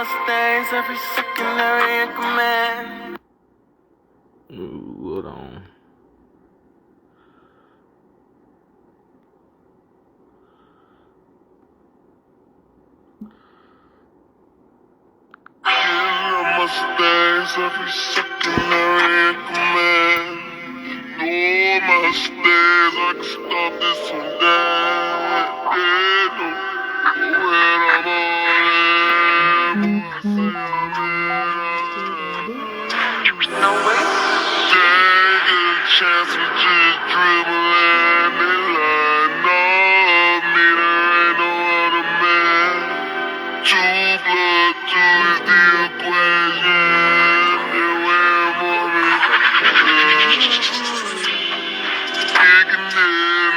Mustangs every second, every command. Hold on. Mustangs every second, every command. No Mustangs, I can stop this and that. Yeah, no, when I'm on it, no way. They get a chance to just dribble and they line up. Me, there ain't no other man. Two blood, two is the equation. They wear more me. Kicking in, I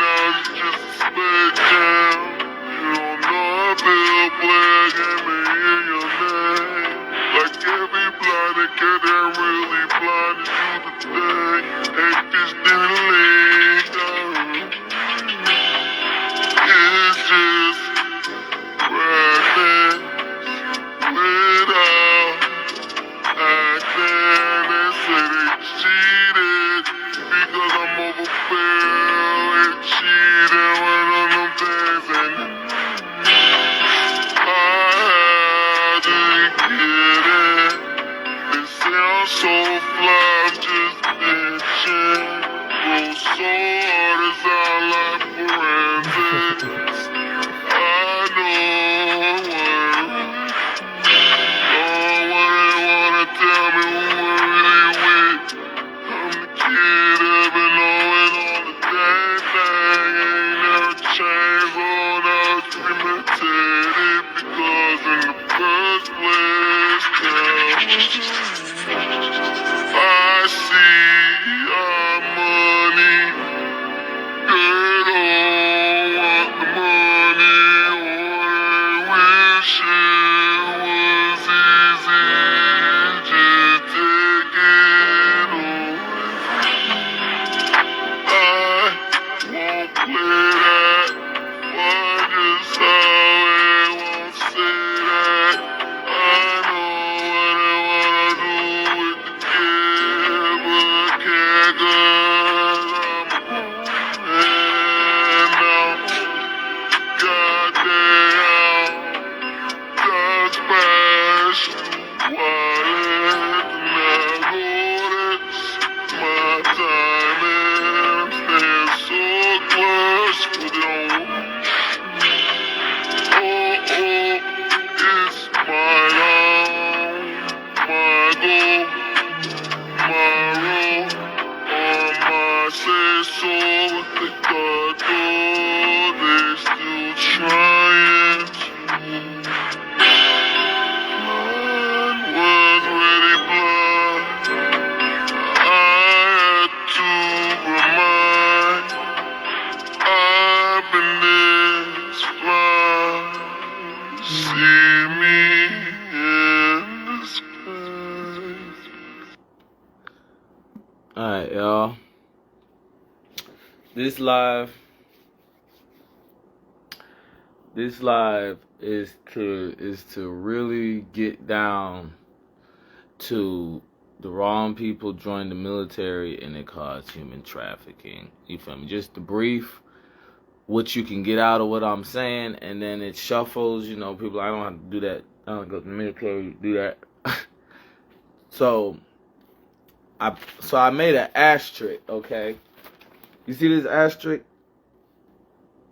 was just a spade jam. You don't know a billboard, gave me in your name. Like every blind kid, they're really blind to you today. Hey, this didn't leak. It's just practice without acting. They say they cheated because I'm overfilled and cheating with on them things. And I had to get it. They say I'm so fly, I'm just bitching. Go so hard as I like forensics. I know what they wanna tell me who I'm really with. I'm the kid I've been knowing all the damn thing. Ain't never changed, oh, now it's premeditated. Because in the first place, I see our money. They don't want the money, or they wish it was easy. Just take it away. I won't play that. Why just how they won't say that? I know what they wanna do with the kid, but I can't 'cause I'm and now, goddamn, God's smash wallet, and I notice my time and I'm staying so close, but don't. It's my own, my goal, my role, or my say so. What they got though, they still trying to. Mine was really blind. I had to remind. I've been this blind. See me in the skies. Alright, y'all. This live is to really get down to the wrong people join the military and it caused human trafficking. You feel me? Just the brief, what you can get out of what I'm saying, and then it shuffles. You know, people, I don't have to do that. I don't go to the military to do that. So I made an asterisk, okay? You see this asterisk?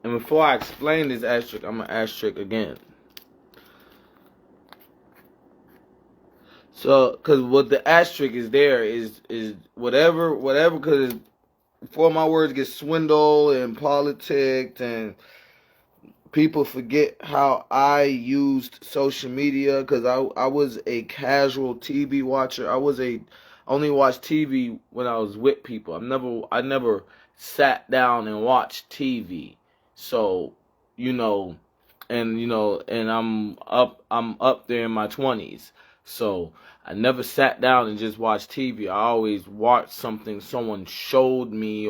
And before I explain this asterisk, I'm going to asterisk again. So, because what the asterisk is there is whatever, because before my words get swindled and politics and people forget how I used social media, because I was a casual TV watcher. I only watched TV when I was with people. I never sat down and watched TV. So, and I'm up there in my 20s. So I never sat down and just watched TV. I always watched something someone showed me,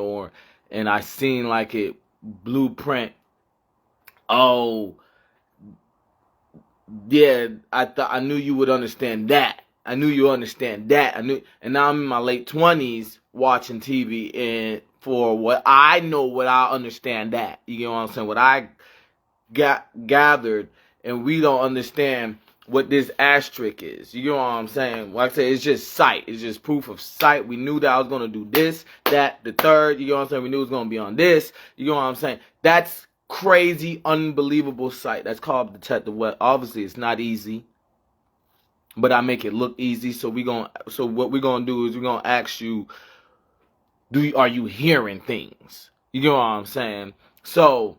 and I seen like it blueprint. Oh, yeah, I knew you would understand that. I knew you understand that. And now I'm in my late 20s watching TV, and for what I know, what I understand that. You get what I'm saying? What I got gathered, and we don't understand what this asterisk is. You know what I'm saying? Like I said, it's just sight. It's just proof of sight. We knew that I was gonna do this, that, the third. You know what I'm saying? We knew it was gonna be on this. You know what I'm saying? That's crazy, unbelievable sight. That's called Detective Web. Obviously, it's not easy, but I make it look easy. So what we're gonna do is we're gonna ask you, are you hearing things? You know what I'm saying? So,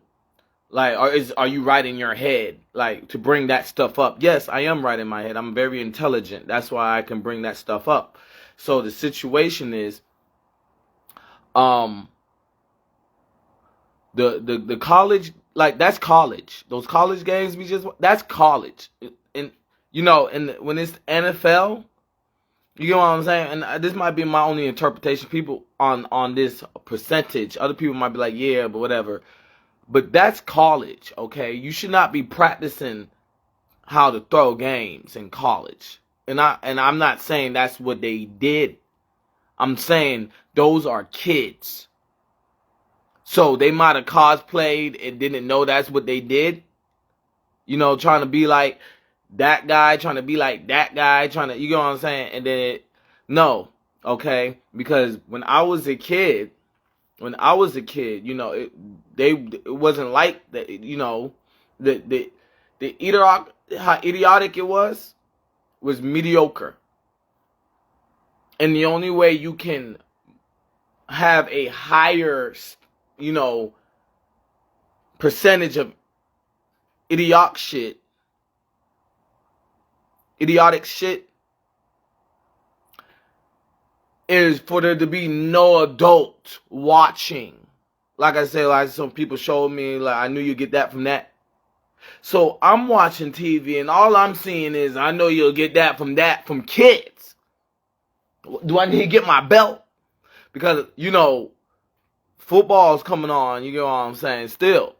like, are you right in your head? Like, to bring that stuff up. Yes, I am right in my head. I'm very intelligent. That's why I can bring that stuff up. So the situation is, the college, like, that's college. Those college games that's college. And when it's NFL, you know what I'm saying? And this might be my only interpretation. People on this percentage, other people might be like, yeah, but whatever. But that's college, okay? You should not be practicing how to throw games in college. And I'm not saying that's what they did. I'm saying those are kids. So they might have cosplayed and didn't know that's what they did. You know, trying to be like that guy, trying to be like that guy, you know what I'm saying? And then no, okay? Because when I was a kid, you know, it wasn't like that. You know, the how idiotic it was mediocre. And the only way you can have a higher, you know, percentage of idiotic shit is for there to be no adult watching. Like I said, like some people showed me, like, I knew you get that from that. So I'm watching TV and all I'm seeing is, I know you'll get that from kids. Do I need to get my belt? Because, you know, football's coming on, you know what I'm saying, still.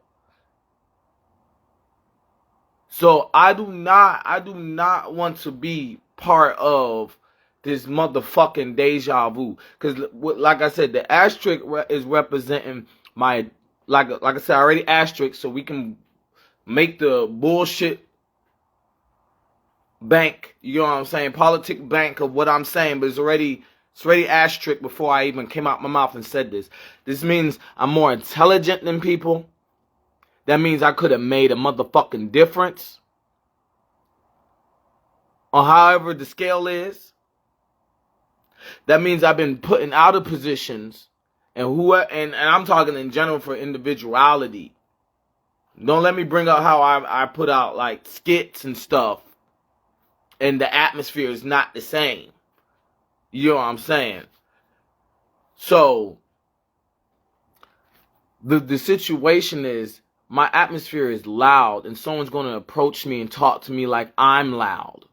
So I do not want to be part of this motherfucking deja vu. Because, like I said, the asterisk is representing my, like I said, I already asterisk, so we can make the bullshit bank, you know what I'm saying, politic bank of what I'm saying, but it's already asterisk before I even came out my mouth and said this. This means I'm more intelligent than people. That means I could have made a motherfucking difference on however the scale is. That means I've been put in out of positions, and I'm talking in general for individuality. Don't let me bring up how I put out like skits and stuff, and the atmosphere is not the same. You know what I'm saying? So the situation is, my atmosphere is loud, and someone's going to approach me and talk to me like I'm loud.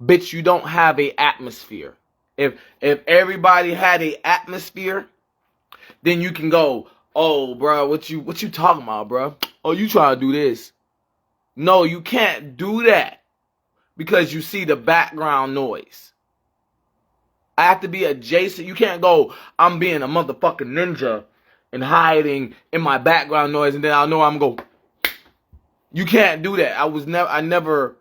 Bitch, you don't have a atmosphere. If everybody had a atmosphere, then you can go, oh, bro, what you talking about, bro? Oh, you trying to do this? No, you can't do that because you see the background noise. I have to be adjacent. You can't go, I'm being a motherfucking ninja and hiding in my background noise, and then I'll know I'm going. You can't do that. I never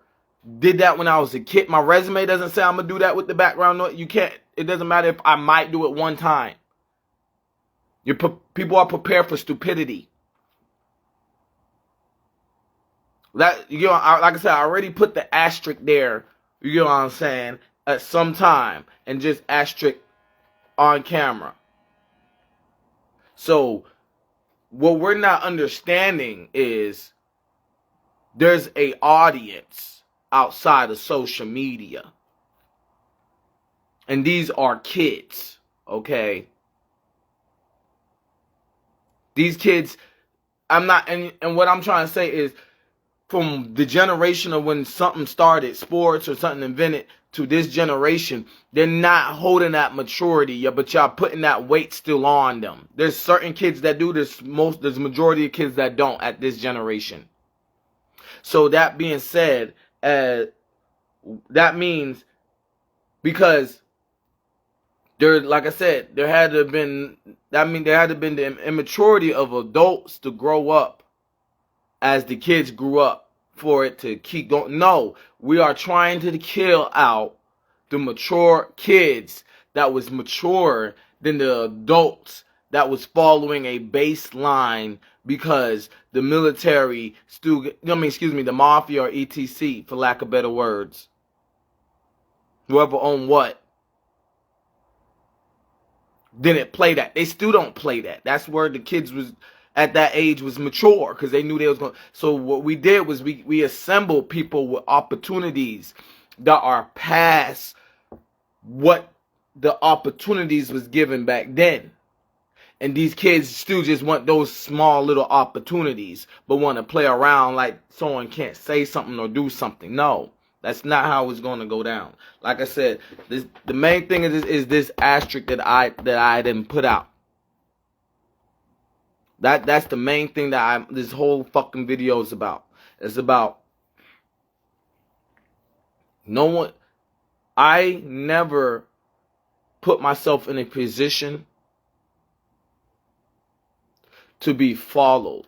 did that when I was a kid. My resume doesn't say I'm gonna do that with the background noise. You can't. It doesn't matter if I might do it one time. People are prepared for stupidity. That, you know, like I said, I already put the asterisk there. You know what I'm saying? At some time, and just asterisk on camera. So what we're not understanding is there's a audience outside of social media. And these are kids, okay? These kids, and what I'm trying to say is, from the generation of when something started, sports or something invented, to this generation, they're not holding that maturity, but y'all putting that weight still on them. There's certain kids that do this, there's a majority of kids that don't at this generation. So that being said, that means because there, like I said, there had to have been. I mean, there had to have been the immaturity of adults to grow up as the kids grew up for it to keep going. No, we are trying to kill out the mature kids that was mature than the adults that was following a baseline because the military still, the mafia or etc, for lack of better words, whoever owned what, didn't play that. They still don't play that. That's where the kids was at that age was mature because they knew they was going. So what we did was we assembled people with opportunities that are past what the opportunities was given back then. And these kids still just want those small little opportunities, but want to play around like someone can't say something or do something. No, that's not how it's going to go down. Like I said, the main thing is this asterisk that I didn't put out. That's the main thing that this whole fucking video is about. It's about no one. I never put myself in a position to be followed.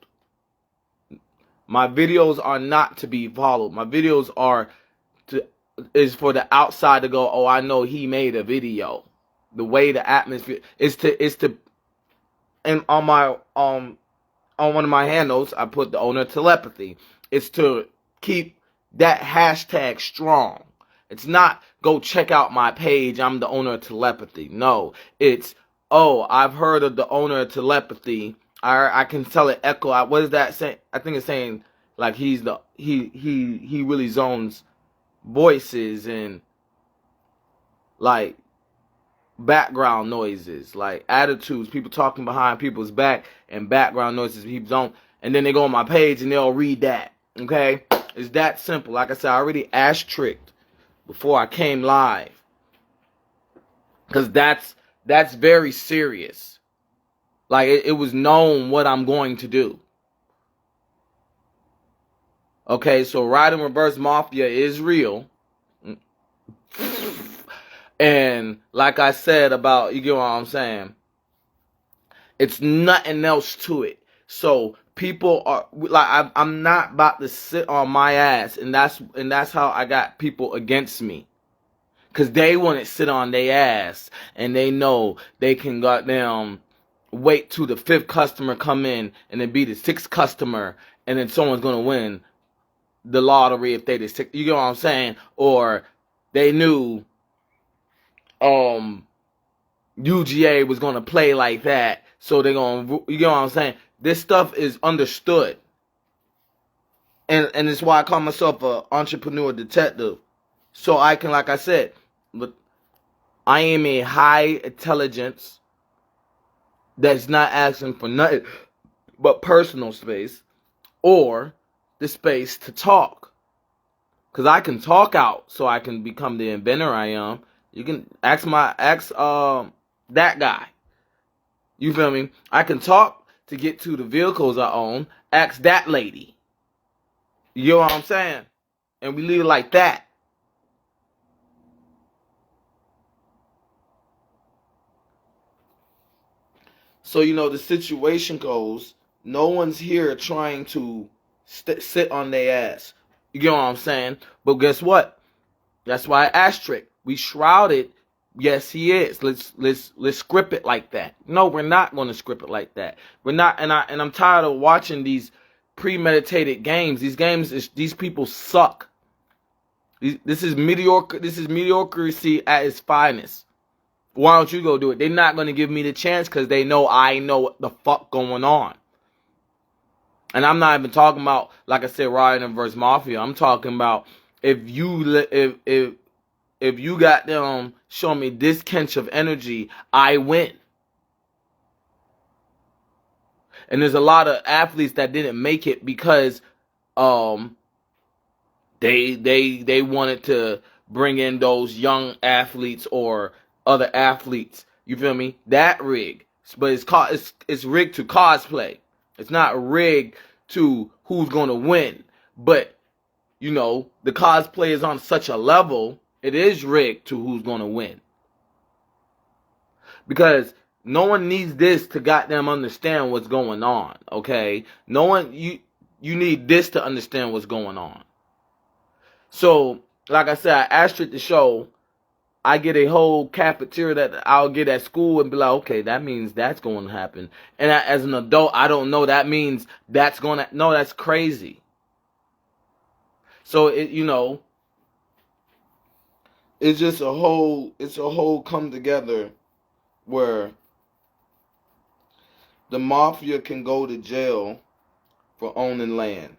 My videos are not to be followed. My videos is for the outside to go, oh, I know he made a video. The way the atmosphere is to and on one of my handles I put the owner telepathy. It's to keep that hashtag strong. It's not go check out my page, I'm the owner of telepathy. No, it's, oh, I've heard of the owner of telepathy. I can tell it echo. What is that saying? I think it's saying like he really zones voices and like background noises, like attitudes, people talking behind people's back and background noises he zone. And then they go on my page and they'll read that. Okay, it's that simple. Like I said, I already ass-tricked before I came live because that's very serious. Like, it was known what I'm going to do. Okay, so Ride and Reverse Mafia is real. And like I said about, you get what I'm saying? It's nothing else to it. So people are, like, I'm not about to sit on my ass. And that's how I got people against me. Because they want to sit on their ass. And they know they can goddamn wait till the 5th customer come in and then be the 6th customer and then someone's going to win the lottery if they the 6th. You get what I'm saying? Or they knew UGA was going to play like that, so they're going to, you get what I'm saying? This stuff is understood. And it's why I call myself an entrepreneur detective. So I can, like I said, but I am a high intelligence that's not asking for nothing but personal space or the space to talk. Because I can talk out so I can become the inventor I am. You can ask that guy. You feel me? I can talk to get to the vehicles I own. Ask that lady. You know what I'm saying? And we leave it like that. So, you know, the situation goes, no one's here trying to sit on their ass. You get what I'm saying? But guess what? That's why asterisk. We shrouded. Yes, he is. Let's script it like that. No, we're not going to script it like that. We're not. And I'm tired of watching these premeditated games. These games, these people suck. This is mediocre. This is mediocrity at its finest. Why don't you go do it? They're not going to give me the chance because they know I know what the fuck going on. And I'm not even talking about, like I said, Ryan and versus Mafia. I'm talking about if you got them show me this kinch of energy, I win. And there's a lot of athletes that didn't make it because they wanted to bring in those young athletes or other athletes. You feel me? That rig. But it's rigged to cosplay. It's not rigged to who's going to win. But you know, the cosplay is on such a level, it is rigged to who's going to win. Because no one needs this to goddamn understand what's going on, okay? No one, you need this to understand what's going on. So, like I said, I asterisk the show. I get a whole cafeteria that I'll get at school and be like, okay, that means that's going to happen. And as an adult, I don't know. That means that's going to, no, that's crazy. So, you know, it's just it's a whole come together where the mafia can go to jail for owning land.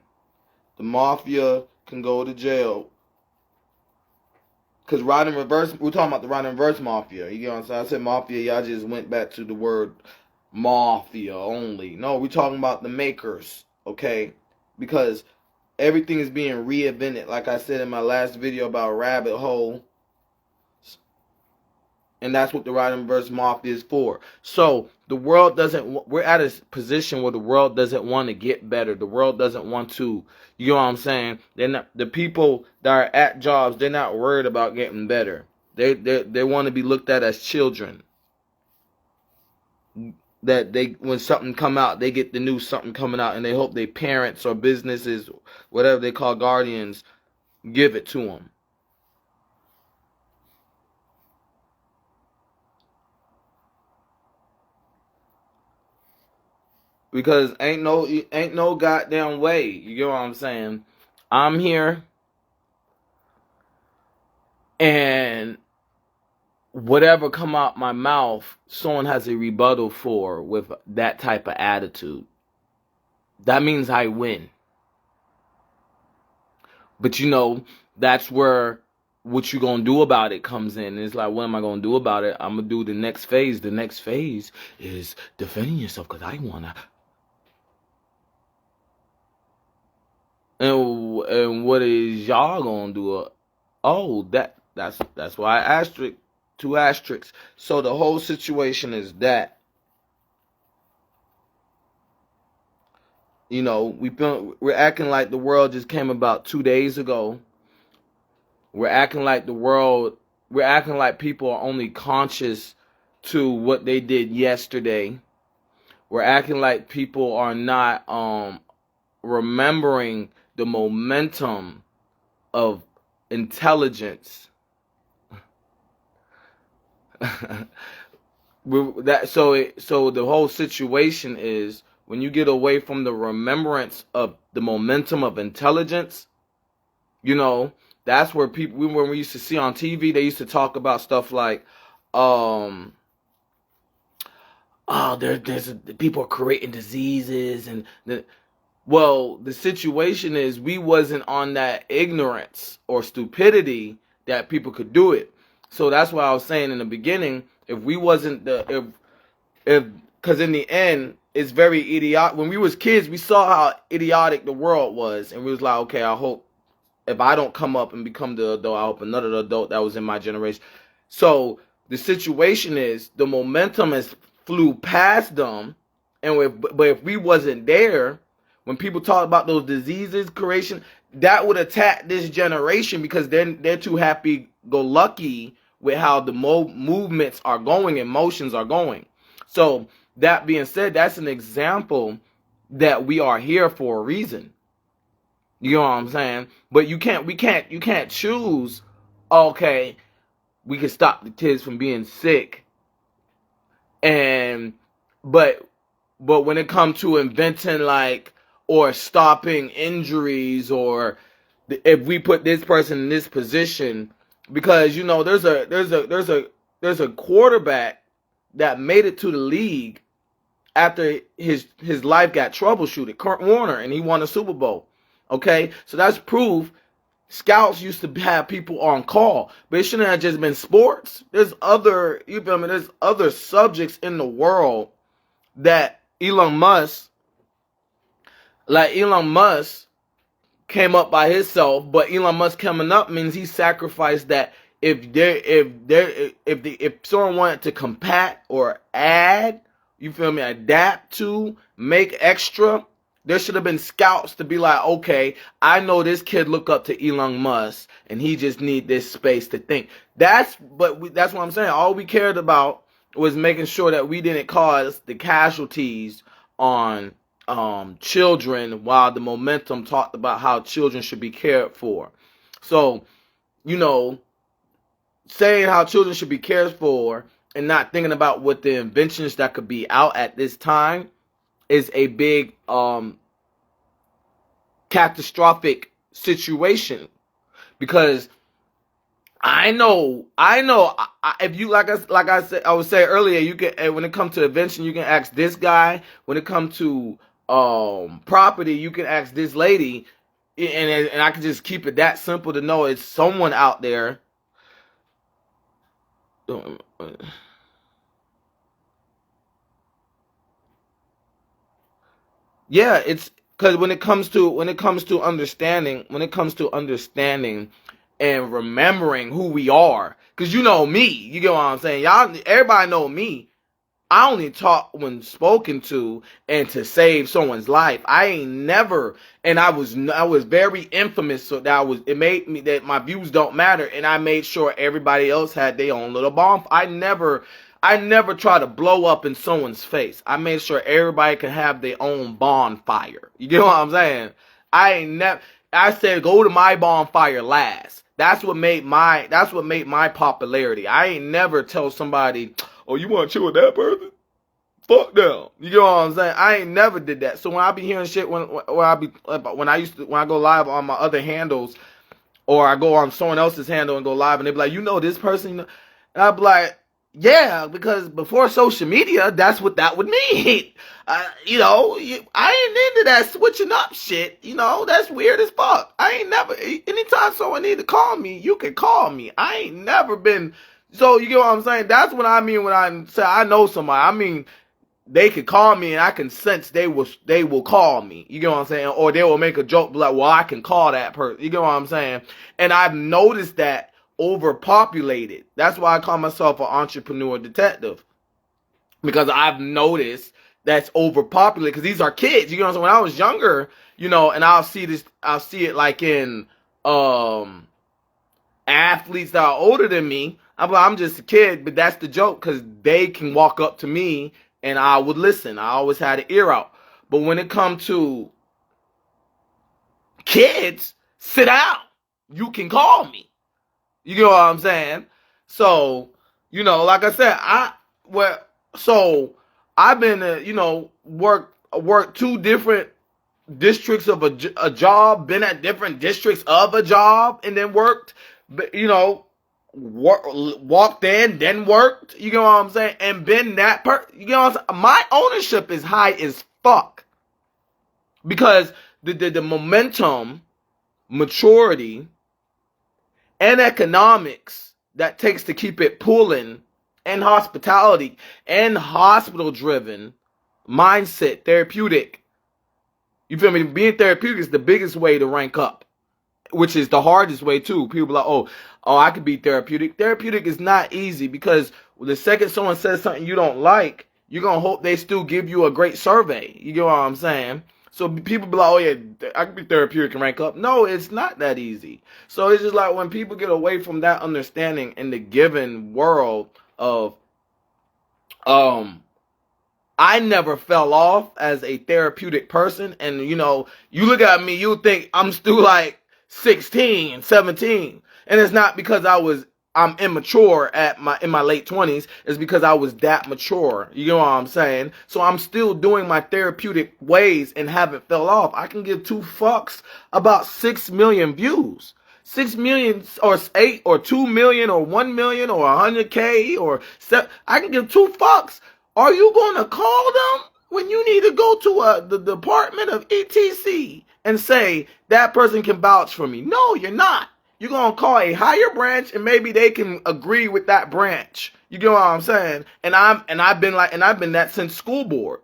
The mafia can go to jail. Because riding reverse, we're talking about the riding reverse mafia. You get what I'm saying? I said mafia, y'all just went back to the word mafia only. No, we're talking about the makers, okay? Because everything is being reinvented. Like I said in my last video about rabbit hole. And that's what the riding reverse mafia is for. So the world doesn't, we're at a position where the world doesn't want to get better. The world doesn't want to, you know what I'm saying? They're not, the people that are at jobs, they're not worried about getting better. They want to be looked at as children. That they, when something come out, they get the new something coming out, and they hope their parents or businesses, whatever they call guardians, give it to them. Because ain't no goddamn way. You get what I'm saying? I'm here, and whatever come out my mouth, someone has a rebuttal for with that type of attitude. That means I win. But you know, that's where what you gonna do about it comes in. It's like, what am I gonna do about it? I'm gonna do the next phase. The next phase is defending yourself because I wanna. And what is y'all gonna do? Oh, that's why I asterisk, 2 asterisks. So the whole situation is that, you know, we're acting like the world just came about 2 days ago. We're acting like people are only conscious to what they did yesterday. We're acting like people are not remembering the momentum of intelligence. So the whole situation is, when you get away from the remembrance of the momentum of intelligence, you know, that's where people, when we used to see on TV, they used to talk about stuff like, people are creating diseases, and the situation is, we wasn't on that ignorance or stupidity that people could do it. So that's why I was saying in the beginning, if we wasn't because in the end, it's very idiotic. When we was kids, we saw how idiotic the world was, and we was like, okay, I hope if I don't come up and become the adult, I hope another adult that was in my generation. So the situation is, the momentum has flew past them, but if we wasn't there, when people talk about those diseases creation, that would attack this generation, because they're too happy-go-lucky with how the movements are going and motions are going. So that being said, that's an example that we are here for a reason. You know what I'm saying? But you can't choose, okay, we can stop the kids from being sick, but when it comes to inventing, like, or stopping injuries, or if we put this person in this position, because, you know, there's a quarterback that made it to the league after his life got troubleshooted, Kurt Warner, and he won a Super Bowl. Okay, so that's proof. Scouts used to have people on call, but it shouldn't have just been sports. There's other, you feel me? There's other subjects in the world that Elon Musk came up by himself, but Elon Musk coming up means he sacrificed that. If someone wanted to compact or add, you feel me, adapt to, make extra, There should have been scouts to be like, okay, I know this kid look up to Elon Musk, and he just need this space to think. That's what I'm saying. All we cared about was making sure that we didn't cause the casualties on children, while the momentum talked about how children should be cared for. So, you know, saying how children should be cared for and not thinking about what the inventions that could be out at this time is a big catastrophic situation, because I know. If you like I said, I would say earlier, you can, when it comes to invention, you can ask this guy. When it comes to property, you can ask this lady, and I can just keep it that simple to know it's someone out there. Yeah, it's because when it comes to understanding, and remembering who we are, because you know me, you get what I'm saying. Y'all, everybody know me. I only talk when spoken to and to save someone's life. I ain't never, and I was very infamous, so it made me that my views don't matter, and I made sure everybody else had their own little bomb. I never try to blow up in someone's face. I made sure everybody can have their own bonfire. You get what I'm saying? I said go to my bonfire last. That's what made my popularity. I ain't never tell somebody, oh, you want to chill with that person? Fuck them. You get what I'm saying? I ain't never did that. So when I be hearing shit, when I go live on my other handles, or I go on someone else's handle and go live, and they be like, you know this person, you know? And I be like, yeah, because before social media, that's what that would mean. You know, I ain't into that switching up shit. You know, that's weird as fuck. I ain't never, anytime someone need to call me, you can call me. I ain't never been, so you get what I'm saying? That's what I mean when I say I know somebody. I mean, they could call me and I can sense they will call me. You get what I'm saying? Or they will make a joke like, well, I can call that person. You get what I'm saying? And I've noticed that overpopulated. That's why I call myself an entrepreneur detective, because I've noticed that's overpopulated, because these are kids. You know what I'm saying? When I was younger, you know, and I'll see it like in athletes that are older than me. I'm just a kid, but that's the joke, because they can walk up to me and I would listen. I always had an ear out. But when it comes to kids, sit down. You can call me. You get what I'm saying? So, you know, like I said, I've been, you know, work 2 different districts of a job, been at different districts of a job, and then worked, you know, walked in, then worked, you know what I'm saying, and been that you know what I'm saying? My ownership is high as fuck, because the momentum, maturity, and economics that takes to keep it pulling, and hospitality, and hospital-driven mindset, therapeutic. You feel me? Being therapeutic is the biggest way to rank up, which is the hardest way too. People are like, oh, I could be therapeutic. Therapeutic is not easy, because the second someone says something you don't like, you're going to hope they still give you a great survey. You get what I'm saying? So people be like, oh yeah, I can be therapeutic and rank up. No, it's not that easy. So it's just like when people get away from that understanding in the given world of, I never fell off as a therapeutic person. And you know, you look at me, you think I'm still like 16, 17. And it's not because I'm immature in my late 20s. It's because I was that mature. You know what I'm saying? So I'm still doing my therapeutic ways and haven't fell off. I can give 2 fucks about 6 million views. 6 million or 8 or 2 million or 1 million or 100K or 7. I can give 2 fucks. Are you going to call them when you need to go to the Department of ETC and say that person can vouch for me? No, you're not. You're going to call a higher branch, and maybe they can agree with that branch. You get what I'm saying? And I've been that since school board.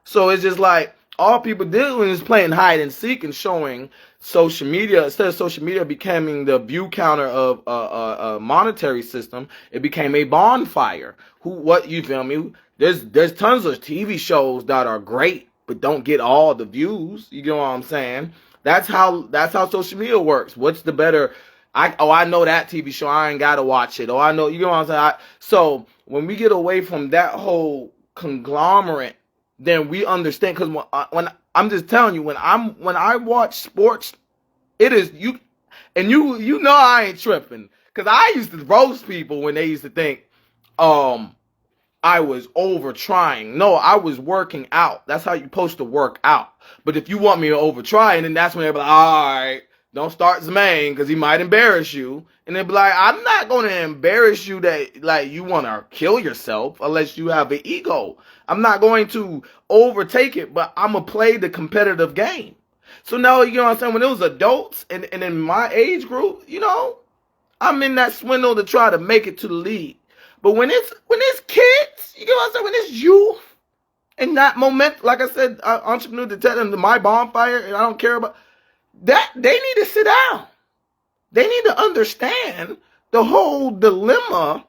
So it's just like all people doing is playing hide and seek and showing social media. Instead of social media becoming the view counter of a monetary system, it became a bonfire. You feel me? There's tons of TV shows that are great but don't get all the views. You know what I'm saying? That's how social media works. What's the better? I know that TV show. I ain't gotta watch it. Oh, I know. You know what I'm saying? So when we get away from that whole conglomerate, then we understand. Because when I'm just telling you, when I watch sports, it is you, and you know I ain't tripping. Because I used to roast people when they used to think, I was over trying. No, I was working out. That's how you're supposed to work out. But if you want me to over try, and then that's when they're like, all right, don't start Zemaine because he might embarrass you. And they'll be like, I'm not going to embarrass you that like you want to kill yourself unless you have an ego. I'm not going to overtake it, but I'm going to play the competitive game. So now, you know what I'm saying? When it was adults and in my age group, you know, I'm in that swindle to try to make it to the league. But when it's kids, you know what I'm saying? When it's youth and that moment, like I said, entrepreneur to tell them my bonfire, and I don't care about that. They need to sit down. They need to understand the whole dilemma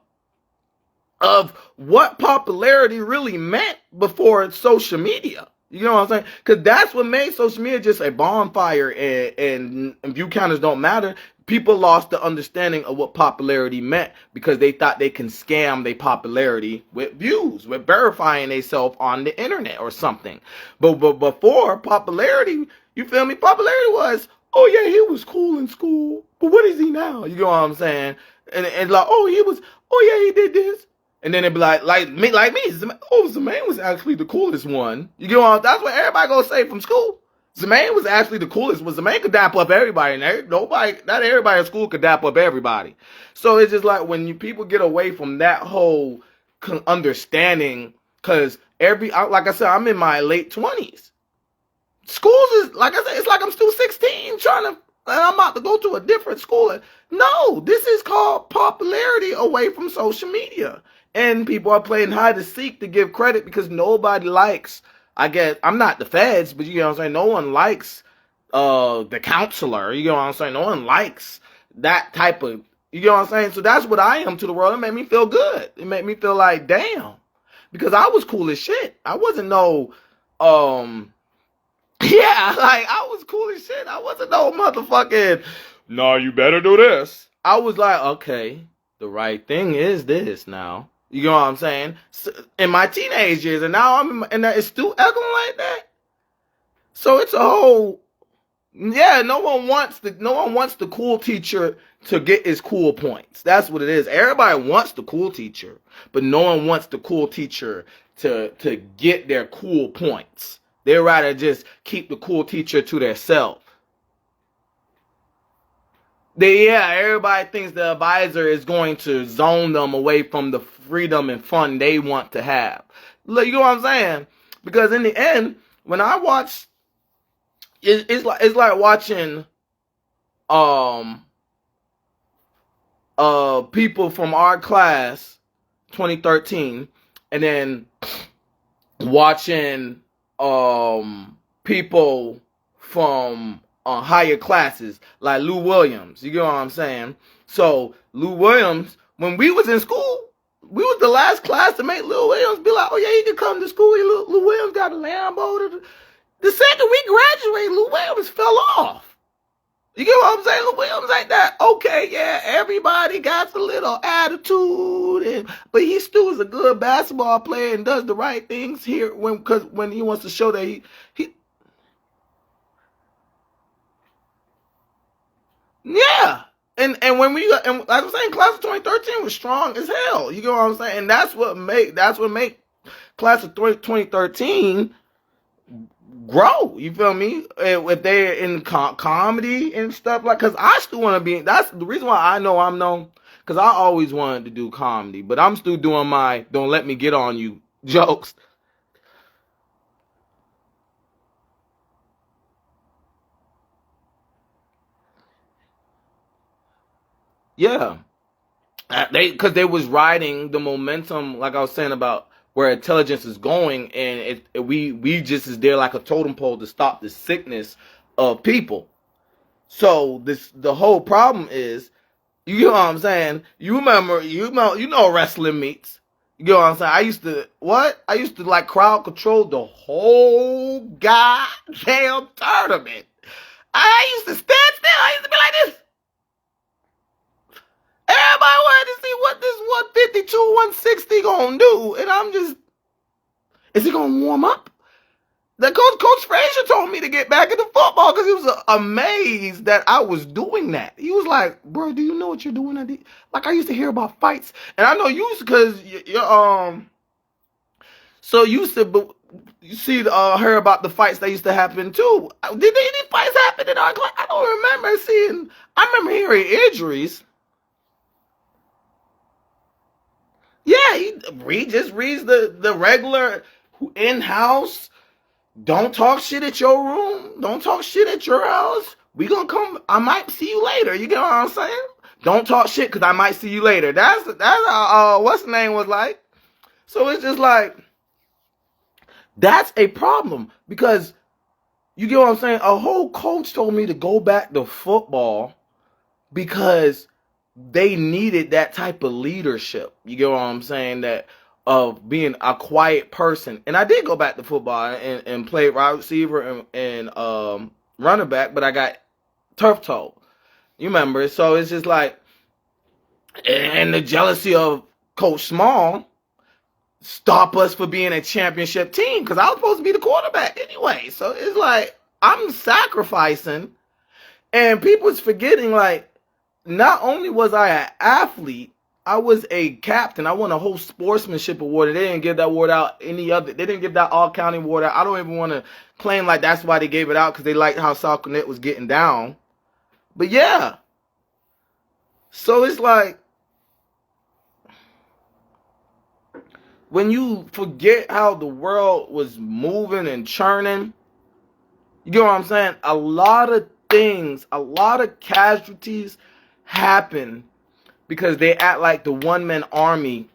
of what popularity really meant before social media. You know what I'm saying? Because that's what made social media just a bonfire, and view counters don't matter. People lost the understanding of what popularity meant because they thought they can scam their popularity with views, with verifying themselves on the internet or something. But before, popularity, you feel me? Popularity was, oh yeah, he was cool in school, but what is he now? You know what I'm saying? And like, oh yeah, he did this. And then it'd be like me, Zemaine was actually the coolest one. You know, that's what everybody gonna say from school. Zemaine was actually the coolest. But Zemaine could dap up everybody, and not everybody at school could dap up everybody. So it's just like when people get away from that whole understanding, because like I said, I'm in my late 20s. Schools is, like I said, it's like I'm still 16 and I'm about to go to a different school. No, this is called popularity away from social media. And people are playing hide and seek to give credit because nobody likes, I guess, I'm not the feds, but you know what I'm saying, no one likes the counselor, you know what I'm saying, no one likes that type of, you know what I'm saying, so that's what I am to the world. It made me feel good. It made me feel like, damn, because I was cool as shit. I wasn't no, yeah, like, I was cool as shit. I wasn't no motherfucking, no, you better do this. I was like, okay, the right thing is this now. You know what I'm saying? So, in my teenage years, and now and it's still echoing like that. So it's a whole, yeah. No one wants the cool teacher to get his cool points. That's what it is. Everybody wants the cool teacher, but no one wants the cool teacher to get their cool points. They'd rather just keep the cool teacher to themselves. Everybody thinks the advisor is going to zone them away from the freedom and fun they want to have. Look, you know what I'm saying? Because in the end, when I watch, it's like watching people from our class 2013, and then watching people from higher classes like Lou Williams. You get what I'm saying? So Lou Williams, when we was in school, we was the last class to make Lou Williams be like, oh yeah, he can come to school. Lou Williams got a Lambo. The second we graduated, Lou Williams fell off. You get what I'm saying? Lou Williams ain't that. Okay, yeah, everybody got a little attitude, but he still is a good basketball player and does the right things here when he wants to show that he yeah. And when and like I'm saying, class of 2013 was strong as hell. You get what I'm saying? And that's what make class of 2013 grow. You feel me? If they're in comedy and stuff, like, because I still want to be. That's the reason why I know I'm known, because I always wanted to do comedy, but I'm still doing my "don't let me get on you" jokes. Yeah. Because they was riding the momentum, like I was saying, about where intelligence is going, and we just is there like a totem pole to stop the sickness of people. So the whole problem is, you know what I'm saying? You know wrestling meets. You know what I'm saying? I used to like crowd control the whole goddamn tournament. I used to stand still. I used to be like this. Everybody wanted to see what this 152, 160 gonna do. And I'm just, is he gonna warm up? The Coach Frazier told me to get back into football because he was amazed that I was doing that. He was like, bro, do you know what you're doing? Like, I used to hear about fights. And I know you used to, because so you used to, you see, hear about the fights that used to happen too. Did any fights happen in our class? I don't remember seeing, I remember hearing injuries. Yeah, he just reads the regular in-house. Don't talk shit at your room. Don't talk shit at your house. We gonna come. I might see you later. You get what I'm saying? Don't talk shit because I might see you later. That's what's the name was like. So it's just like, that's a problem because you get what I'm saying? A whole coach told me to go back to football because they needed that type of leadership. You get what I'm saying? That of being a quiet person. And I did go back to football and play wide receiver and running back, but I got turf toe. You remember? So it's just like, and the jealousy of Coach Small stop us for being a championship team because I was supposed to be the quarterback anyway. So it's like, I'm sacrificing, and people's forgetting, like, not only was I an athlete, I was a captain. I won a whole sportsmanship award. They didn't give that award out any other. They didn't give that all-county award out. I don't even want to claim like that's why they gave it out, because they liked how South Connect was getting down. But yeah. So it's like, when you forget how the world was moving and churning, you get what I'm saying? A lot of things, a lot of casualties happen because they act like the one-man army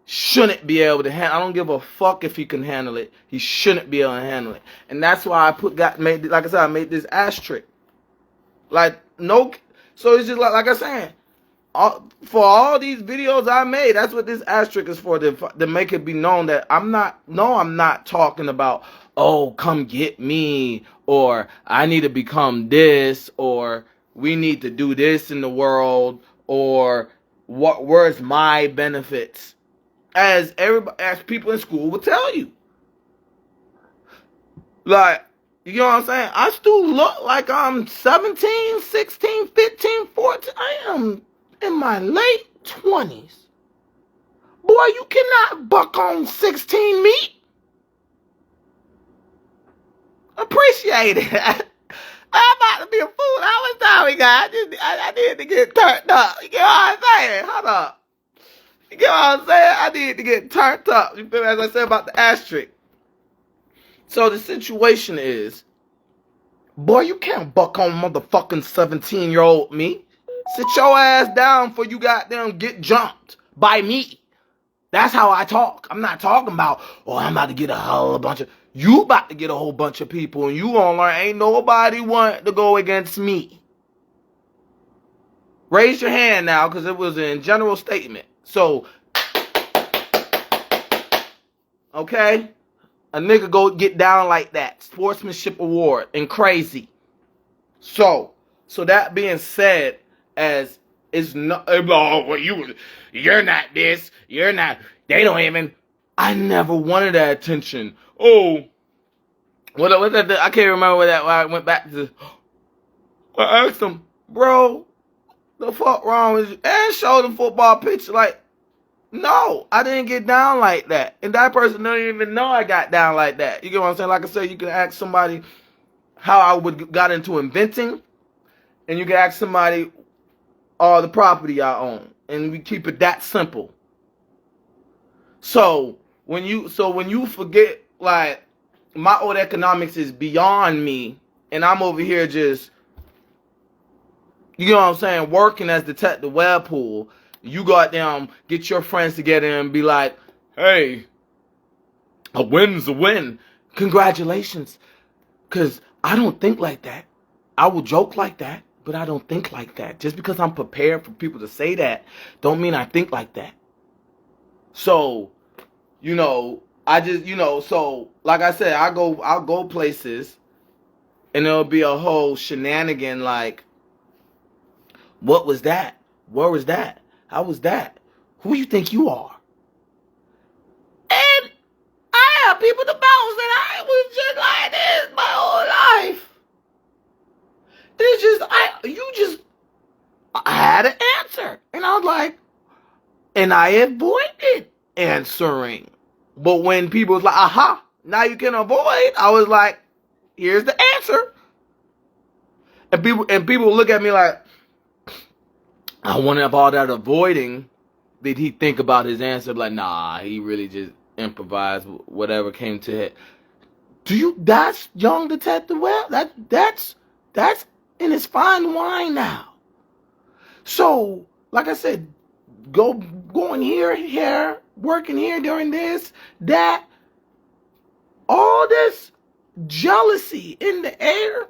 shouldn't be able to handle. I don't give a fuck if he can handle it. He shouldn't be able to handle it. And that's why I made this asterisk. Like, no, so it's just like I said, for all these videos I made, that's what this asterisk is for, to make it be known that I'm not talking about, oh, come get me, or I need to become this, or we need to do this in the world, or where's my benefits, as people in school will tell you. Like, you know what I'm saying? I still look like I'm 17, 16, 15, 14. I am in my late 20s. Boy, you cannot buck on 16 meat. Appreciate it. I'm about to be a fool. How much time we got? I need to get turned up. You get what I'm saying? Hold up. You get what I'm saying? I need to get turned up. You feel me? As I said about the asterisk. So the situation is, boy, you can't buck on motherfucking 17-year-old me. Sit your ass down before you goddamn get jumped by me. That's how I talk. I'm not talking about, oh, I'm about to get a whole bunch of... You about to get a whole bunch of people, and you gonna learn ain't nobody want to go against me. Raise your hand now, because it was a general statement. So, okay? A nigga go get down like that. Sportsmanship award and crazy. So that being said, as it's not, oh, well, you're not this, you're not, they don't even, I never wanted that attention. Oh, what that? I can't remember when I went back to. I asked him, bro, the fuck wrong with you? And showed the football picture. Like, no, I didn't get down like that. And that person don't even know I got down like that. You get what I'm saying? Like I said, you can ask somebody how I got into inventing, and you can ask somebody all the property I own, and we keep it that simple. So when you forget, like, my old economics is beyond me, and I'm over here just, you know what I'm saying, working as Detective Webpoolz. You got them, get your friends together and be like, hey, a win's a win. Congratulations. Because I don't think like that. I will joke like that, but I don't think like that. Just because I'm prepared for people to say that, don't mean I think like that. So I just, so like I said, I'll go places and there'll be a whole shenanigan like, what was that? Where was that? How was that? Who you think you are? And I have people to bounce that I was just like this my whole life. It's just, I had an answer. And I was like, and I avoided answering. But when people was like, aha, now you can avoid, I was like, here's the answer. And people look at me like, I wonder if all that avoiding, did he think about his answer? Like, nah, he really just improvised whatever came to it. That's young Detective Webb? That's in his fine wine now. So, like I said, going here, working here, doing this, that, all this jealousy in the air.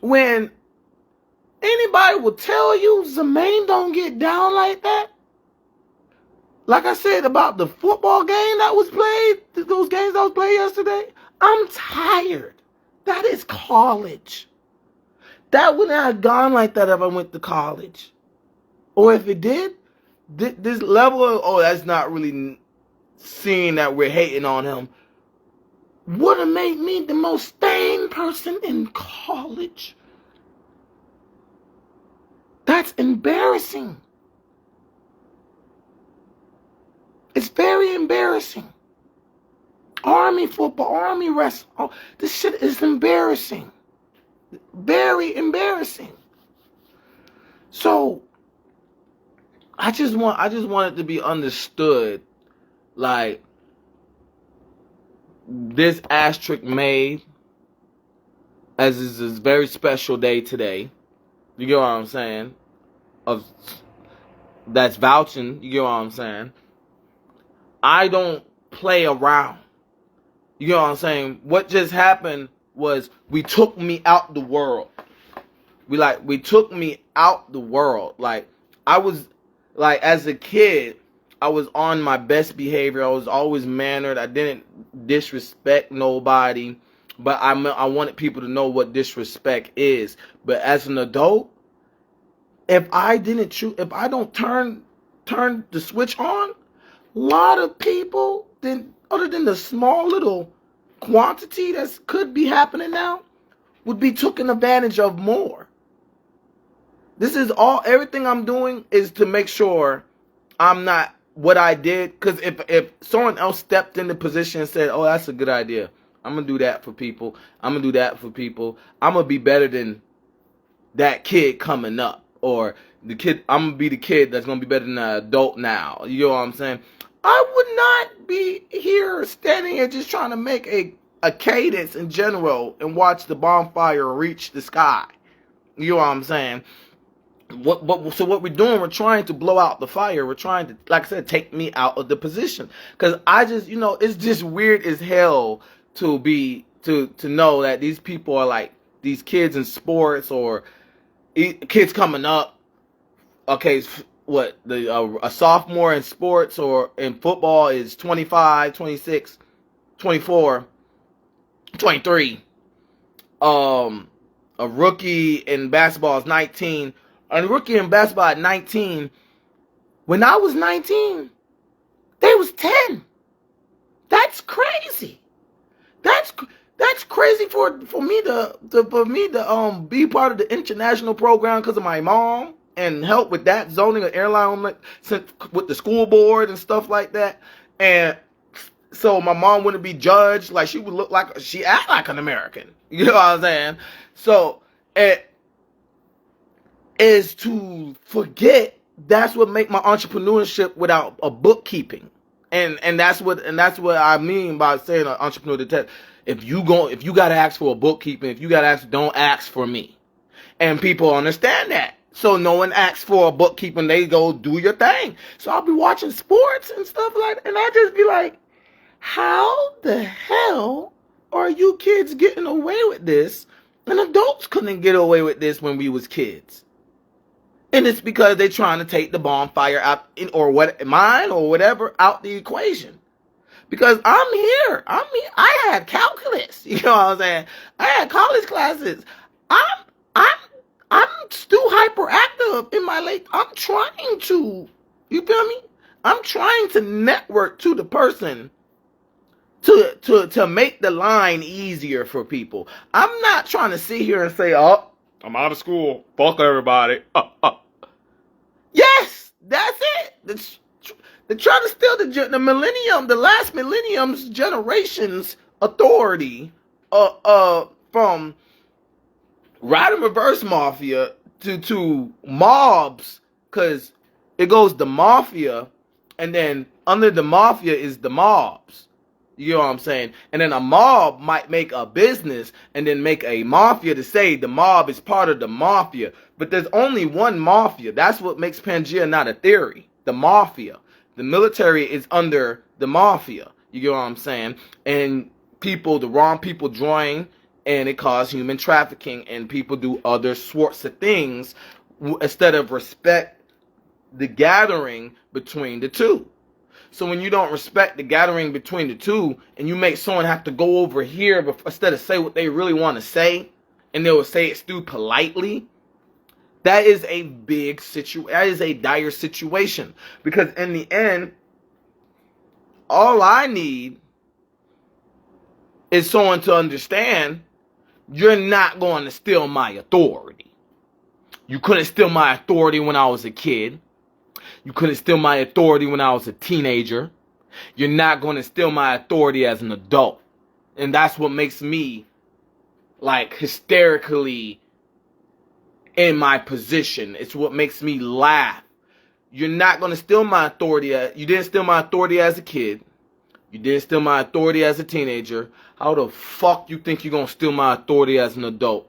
When anybody will tell you Zemaine don't get down like that. Like I said about the football game that was played, those games that was played yesterday, I'm tired. That is college. That would not have gone like that if I went to college. Or if it did, this level of, that's not really seeing that we're hating on him, would have made me the most sane person in college. That's embarrassing. It's very embarrassing. Army football, Army wrestling, oh, this shit is embarrassing. Very embarrassing. So, I just want it to be understood, like, this asterisk made, as is this very special day today. You get what I'm saying? That's vouching. You get what I'm saying? I don't play around. You get what I'm saying? What just happened was we took me out the world. We took me out the world. Like, I was, like, as a kid, I was on my best behavior. I was always mannered. I didn't disrespect nobody. But I wanted people to know what disrespect is. But as an adult, if I don't turn the switch on, a lot of people, other than the small little quantity that could be happening now, would be taken advantage of more. This is everything I'm doing is to make sure I'm not what I did. Because if someone else stepped in the position and said, oh, that's a good idea, I'm going to do that for people, I'm going to do that for people, I'm going to be better than that kid coming up. Or I'm going to be the kid that's going to be better than the adult now. You know what I'm saying? I would not be here standing here just trying to make a cadence in general and watch the bonfire reach the sky. You know what I'm saying? So what we're doing, we're trying to blow out the fire. We're trying to, like I said, take me out of the position. Because I just, it's just weird as hell to know that these people are like, these kids in sports or kids coming up. Okay, a sophomore in sports or in football is 25, 26, 24, 23. A rookie in basketball is 19. A rookie in basketball at 19. When I was 19, they was 10. That's crazy. That's crazy for me to be part of the international program because of my mom and help with that zoning of airline with the school board and stuff like that. And so my mom wouldn't be judged. Like, she would look like, she act like an American. You know what I'm saying? So it is to forget that's what make my entrepreneurship without a bookkeeping. And that's what I mean by saying an entrepreneur detective. If you gotta ask for a bookkeeping, if you gotta ask, don't ask for me. And people understand that. So no one asks for a bookkeeping, they go do your thing. So I'll be watching sports and stuff like that, and I just be like, how the hell are you kids getting away with this? And adults couldn't get away with this when we was kids. And it's because they're trying to take the bonfire out or what mine or whatever out the equation. Because I'm here. I had calculus. You know what I'm saying? I had college classes. I'm I'm I'm still hyperactive in my late. I'm trying to. You feel me? I'm trying to network to the person to make the line easier for people. I'm not trying to sit here and say, "Oh, I'm out of school. Fuck everybody." Yes, that's it. They're trying to steal the last millennium's generation's authority, from right and reverse mafia to mobs, because it goes the mafia, and then under the mafia is the mobs. You know what I'm saying? And then a mob might make a business and then make a mafia to say the mob is part of the mafia. But there's only one mafia. That's what makes Pangea not a theory. The mafia. The military is under the mafia. You get what I'm saying? And the wrong people join, and it causes human trafficking, and people do other sorts of things instead of respect the gathering between the two. So when you don't respect the gathering between the two, and you make someone have to go over here instead of say what they really want to say, and they will say it still politely, that is a big situation. That is a dire situation. Because in the end, all I need is someone to understand you're not going to steal my authority. You couldn't steal my authority when I was a kid. You couldn't steal my authority when I was a teenager. You're not going to steal my authority as an adult. And that's what makes me, like, hysterically in my position. It's what makes me laugh. You're not going to steal my authority. You didn't steal my authority as a kid. You didn't steal my authority as a teenager. How the fuck you think you're going to steal my authority as an adult?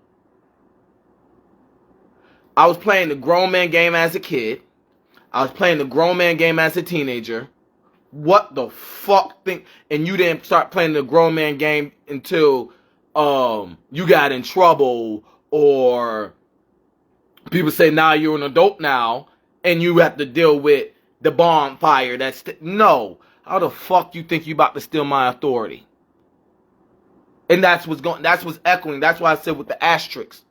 I was playing the grown man game as a kid. I was playing the grown man game as a teenager. What the fuck think? And you didn't start playing the grown man game until you got in trouble, or people say, now you're an adult now, and you have to deal with the bonfire. No. How the fuck you think you about to steal my authority? And that's what's echoing. That's why I said with the asterisks.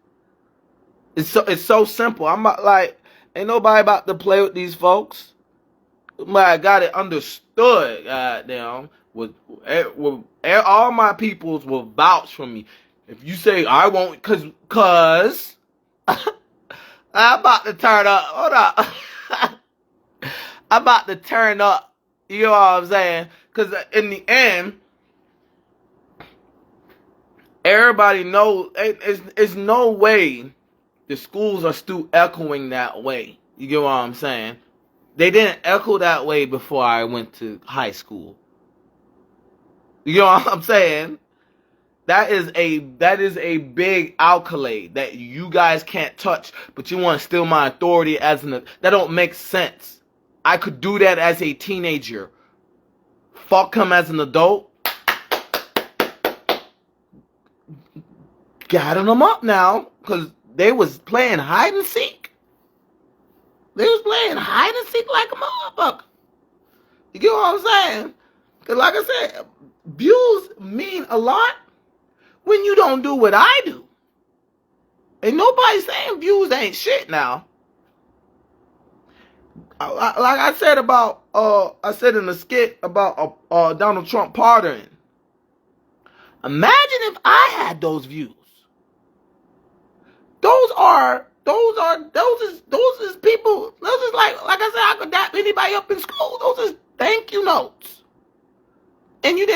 It's so simple. I'm not like, ain't nobody about to play with these folks. I got it understood. Goddamn, all my peoples will vouch for me. If you say I won't, cause I'm about to turn up. Hold up, I'm about to turn up. You know what I'm saying? Cause in the end, everybody knows. It's no way the schools are still echoing that way. You get what I'm saying? They didn't echo that way before I went to high school. You know what I'm saying? That is a big accolade that you guys can't touch, but you want to steal my authority that don't make sense. I could do that as a teenager. Fuck him as an adult. Gathering them up now, because they was playing hide and seek. They was playing hide and seek like a motherfucker. You get what I'm saying? Because like I said, views mean a lot when you don't do what I do. Ain't nobody saying views ain't shit now. Like I said about, I said in the skit about Donald Trump pardoning. Imagine if I had those views. Those is people. Those is like I said, I could dap anybody up in school. Those is thank you notes. And you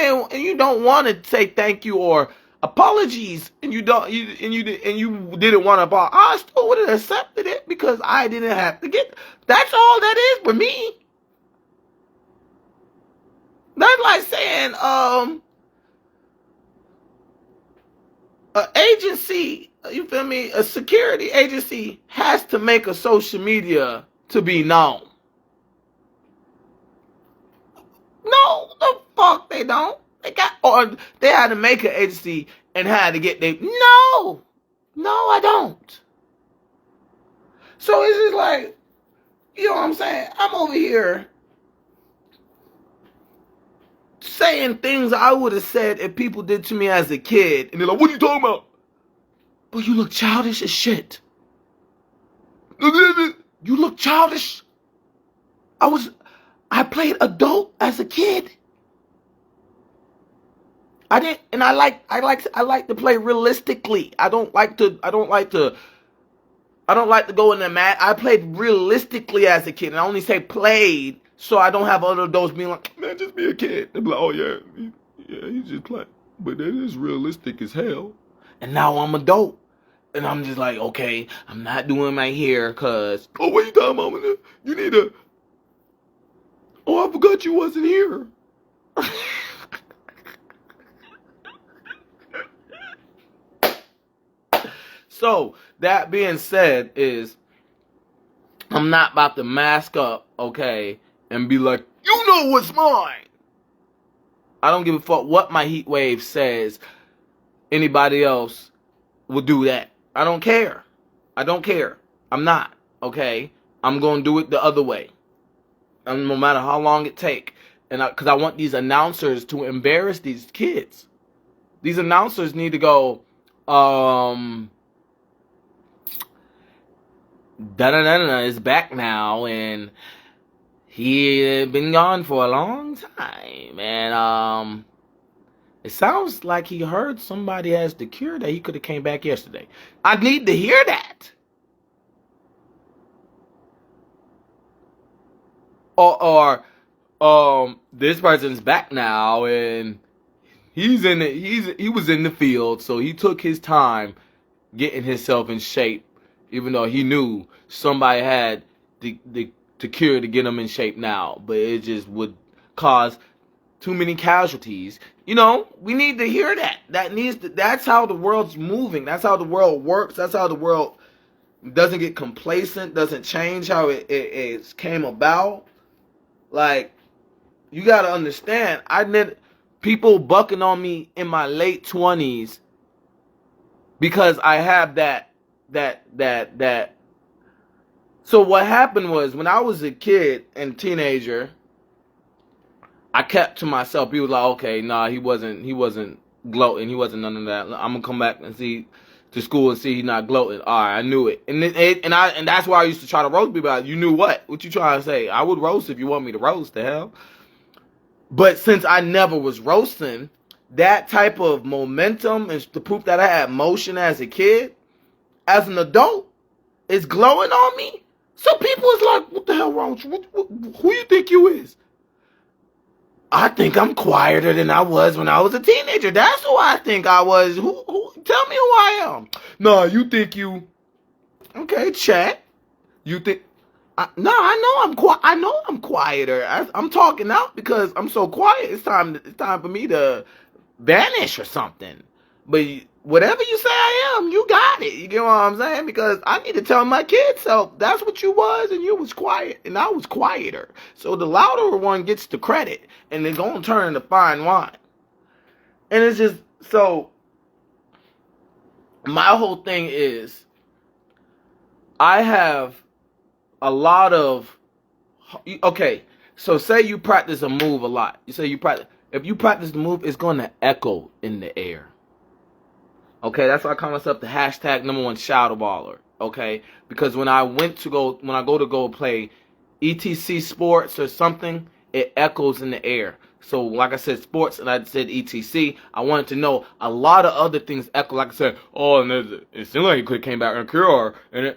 don't want to say thank you or apologies, and you didn't want to apologize. I still would have accepted it because I didn't have to get. That's all that is for me. That's like saying an agency, you feel me? A security agency has to make a social media to be known. No, the fuck they don't. They had to make an agency and had to get No, I don't. So it's just like, you know what I'm saying? I'm over here saying things I would have said if people did to me as a kid. And they're like, what are you talking about? But you look childish as shit. You look childish. I played adult as a kid. I didn't, and I like to play realistically. I don't like to go in the mat. I played realistically as a kid, and I only say played so I don't have other adults being like, man, just be a kid. They'll be like, oh yeah, he's just playing, but that is realistic as hell. And now I'm adult, and I'm just like, okay, I'm not doing my hair, cause what you talking about? You need to. Oh, I forgot you wasn't here. So, that being said, is I'm not about to mask up, okay, and be like, you know what's mine. I don't give a fuck what my heat wave says. Anybody else will do that. I don't care. I don't care. I'm not, okay? I'm going to do it the other way. And no matter how long it take. And because I want these announcers to embarrass these kids. These announcers need to go, da-da-da-da is back now, and he had been gone for a long time, and it sounds like he heard somebody has the cure that he could have came back yesterday. I need to hear that. Or this person's back now, and he was in the field, so he took his time getting himself in shape, even though he knew somebody had the cure to get him in shape now, but it just would cause too many casualties. You know, we need to hear that. That's how the world's moving. That's how the world works. That's how the world doesn't get complacent, doesn't change how it came about. Like, you gotta understand, I did people bucking on me in my late 20s because I have that. So what happened was, when I was a kid and teenager, I kept to myself. He was like, okay, nah, he wasn't gloating. He wasn't none of that. I'm gonna come back and see to school and see he's not gloating. All right, I knew it. And that's why I used to try to roast people. You knew what? What you trying to say? I would roast if you want me to roast, the hell. But since I never was roasting, that type of momentum and the proof that I had motion as a kid, as an adult, is glowing on me. So people is like, what the hell wrong with you? Who you think you is? I think I'm quieter than I was when I was a teenager. That's who I think I was. Who? Tell me who I am. No, you think you. Okay, chat. You think. No, I know I'm quieter. I'm talking out because I'm so quiet. It's time for me to vanish or something. But whatever you say I am, you got it. You get what I'm saying? Because I need to tell my kids, so that's what you was, and you was quiet, and I was quieter. So the louder one gets the credit, and they're going to turn into fine wine. And it's just, so, my whole thing is, I have a lot of, okay, so say you practice a move a lot. If you practice the move, it's going to echo in the air. Okay, that's why I call myself the hashtag #1 shadow baller. Okay, because when I go to go play ETC sports or something, it echoes in the air. So like I said, sports, and I said ETC. I wanted to know a lot of other things echo. Like I said, oh, and it seemed like he could have came back and cure, and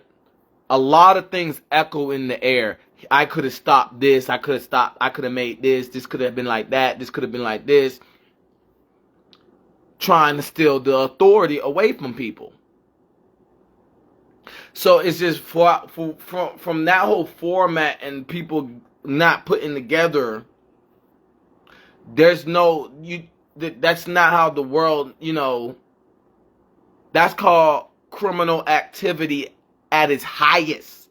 a lot of things echo in the air. I could have stopped this. I could have made this. This could have been like that. This could have been like this. Trying to steal the authority away from people. So it's just from that whole format and people not putting together. There's no that's not how the world, that's called criminal activity at its highest.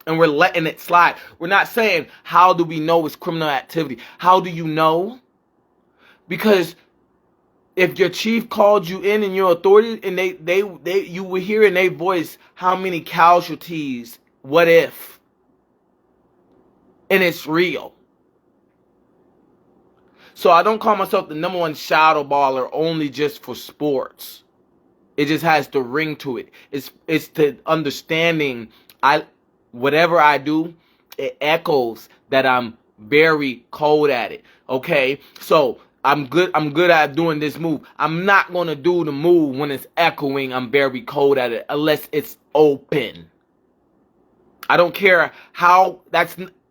And we're letting it slide. We're not saying, how do we know it's criminal activity? How do you know? Because if your chief called you in your authority, and you were hearing their voice how many casualties what if? And it's real. So I don't call myself the #1 shadow baller only just for sports. It just has the ring to it. It's the understanding. Whatever I do, it echoes that I'm very cold at it. Okay, so I'm good at doing this move. I'm not gonna do the move when it's echoing. I'm very cold at it unless it's open. I don't care how.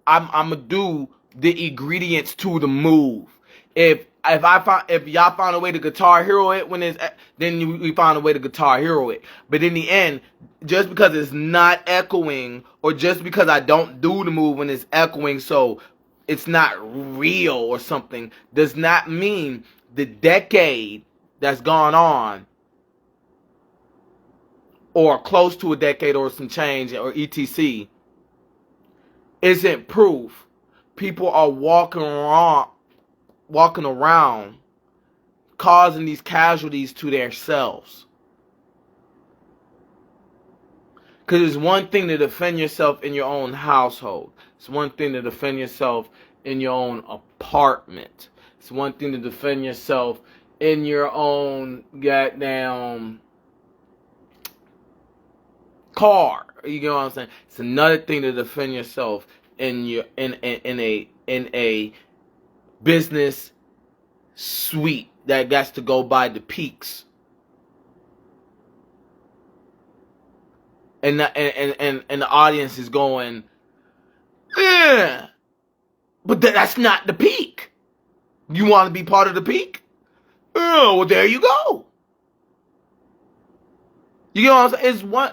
I'm gonna do the ingredients to the move. If y'all found a way to Guitar Hero it when it's, then we found a way to Guitar Hero it. But in the end, just because it's not echoing, or just because I don't do the move when it's echoing, so it's not real or something, does not mean the decade that's gone on, or close to a decade or some change or etc., isn't proof. People are walking around causing these casualties to themselves. Because it's one thing to defend yourself in your own household. It's one thing to defend yourself in your own apartment. It's one thing to defend yourself in your own goddamn car. You know what I'm saying? It's another thing to defend yourself in a business suite that gets to go by the peaks. And the audience is going, yeah, but that's not the peak. You want to be part of the peak? Oh, well, there you go. You know what I'm saying? It's one.